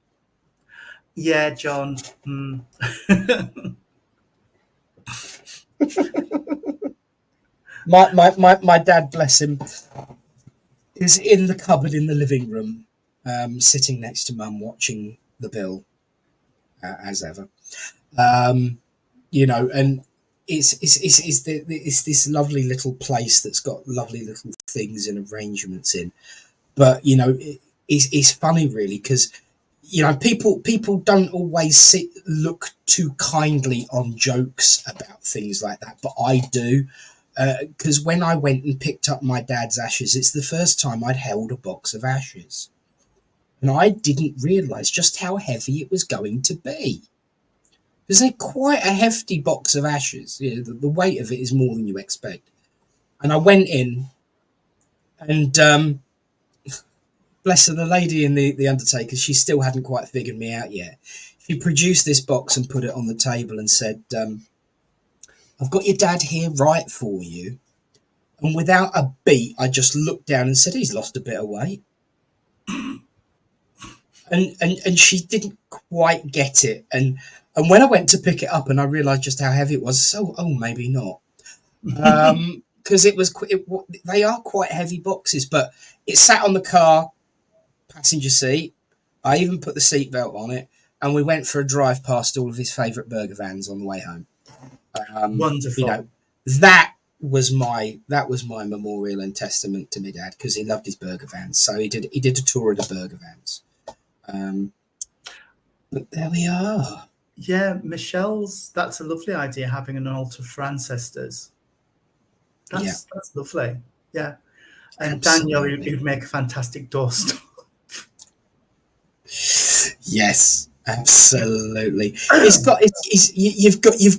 Speaker 2: Yeah, John.
Speaker 1: My dad, bless him, is in the cupboard in the living room, sitting next to mum watching the bill, as ever. And it's this lovely little place that's got lovely little things and arrangements in. But it's funny really because people don't always look too kindly on jokes about things like that, but I do. Because when I went and picked up my dad's ashes, it's the first time I'd held a box of ashes. And I didn't realise just how heavy it was going to be. Because they're quite a hefty box of ashes. The weight of it is more than you expect. And I went in, and bless her, the lady in the undertaker, she still hadn't quite figured me out yet. She produced this box and put it on the table and said, I've got your dad here right for you. And without a beat, I just looked down and said, he's lost a bit of weight. And she didn't quite get it. And when I went to pick it up and I realised just how heavy it was, so, maybe not. Because they are quite heavy boxes, but it sat on the car passenger seat. I even put the seatbelt on it, and we went for a drive past all of his favourite burger vans on the way home.
Speaker 2: Wonderful.
Speaker 1: That was my memorial and testament to my dad, because he loved his burger vans. So he did a tour of the burger vans. But there we are.
Speaker 2: Yeah, that's a lovely idea, having an altar for ancestors. That's lovely. Yeah. And
Speaker 1: Absolutely.
Speaker 2: Daniel, you'd make a fantastic doorstop.
Speaker 1: Yes, absolutely. You've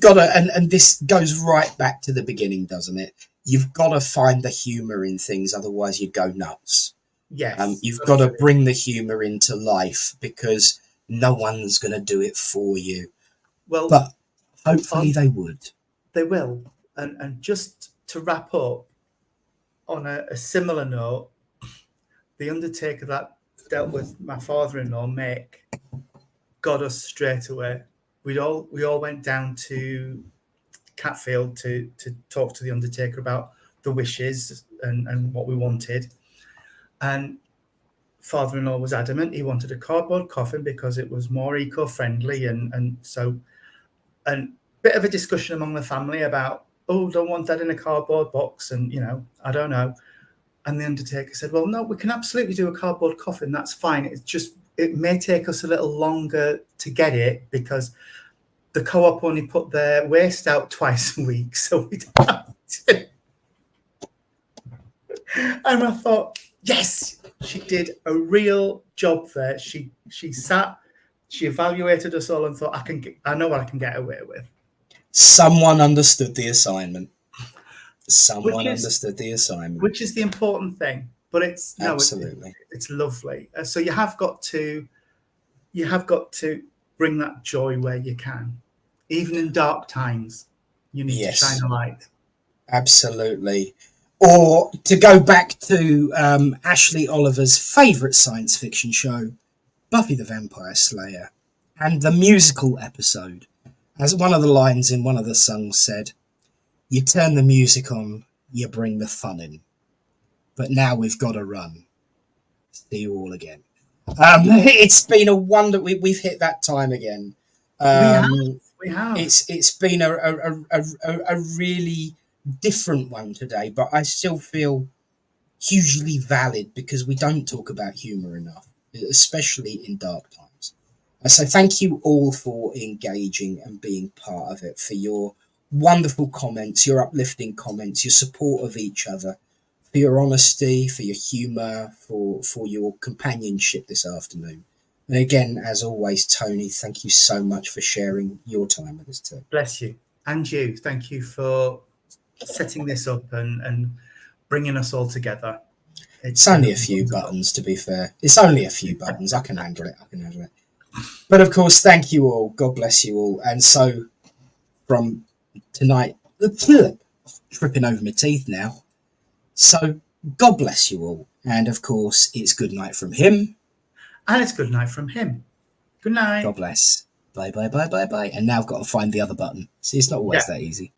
Speaker 1: got to, and this goes right back to the beginning, doesn't it? You've got to find the humour in things, otherwise you'd go nuts.
Speaker 2: Yes.
Speaker 1: You've got to bring the humour into life, because no one's going to do it for you.
Speaker 2: Well,
Speaker 1: but hopefully they would.
Speaker 2: They will. And just to wrap up on a similar note, the undertaker that dealt with my father-in-law, Mick, got us straight away. We all went down to Catfield to talk to the undertaker about the wishes and what we wanted. And father-in-law was adamant he wanted a cardboard coffin because it was more eco-friendly, and bit of a discussion among the family about, don't want that in a cardboard box, and I don't know. And the undertaker said, well, no, we can absolutely do a cardboard coffin, that's fine. It's just, it may take us a little longer to get it because the co-op only put their waste out twice a week, so we don't have to. And I thought, yes, she did a real job there. She sat, she evaluated us all and thought, I know what I can get away with.
Speaker 1: Someone understood the assignment. Understood the assignment,
Speaker 2: which is the important thing. But it's
Speaker 1: absolutely,
Speaker 2: it's lovely. So you have got to bring that joy where you can, even in dark times. You need to shine a light.
Speaker 1: Absolutely. Or to go back to Ashley Oliver's favourite science fiction show, Buffy the Vampire Slayer, and the musical episode, as one of the lines in one of the songs said, you turn the music on, you bring the fun in. But now we've got to run. See you all again. It's been a wonder. We've hit that time again.
Speaker 2: We have.
Speaker 1: It's been a really different one today, but I still feel hugely valid because we don't talk about humour enough, especially in dark times. So thank you all for engaging and being part of it, for your wonderful comments, your uplifting comments, your support of each other, for your honesty, for your humour, for your companionship this afternoon. And again, as always, Tony, thank you so much for sharing your time with us too.
Speaker 2: Bless you. And you. Thank you for setting this up and bringing us all together.
Speaker 1: It's only a few buttons, to be fair. It's only a few buttons. I can handle it. But of course, thank you all. God bless you all. And so from tonight, tripping over my teeth now. So God bless you all. And of course, it's good night from him.
Speaker 2: And it's good night from him. Good night.
Speaker 1: God bless. bye, bye, bye, bye, bye. And now I've got to find the other button. See, it's not always
Speaker 2: Yeah.
Speaker 1: that easy.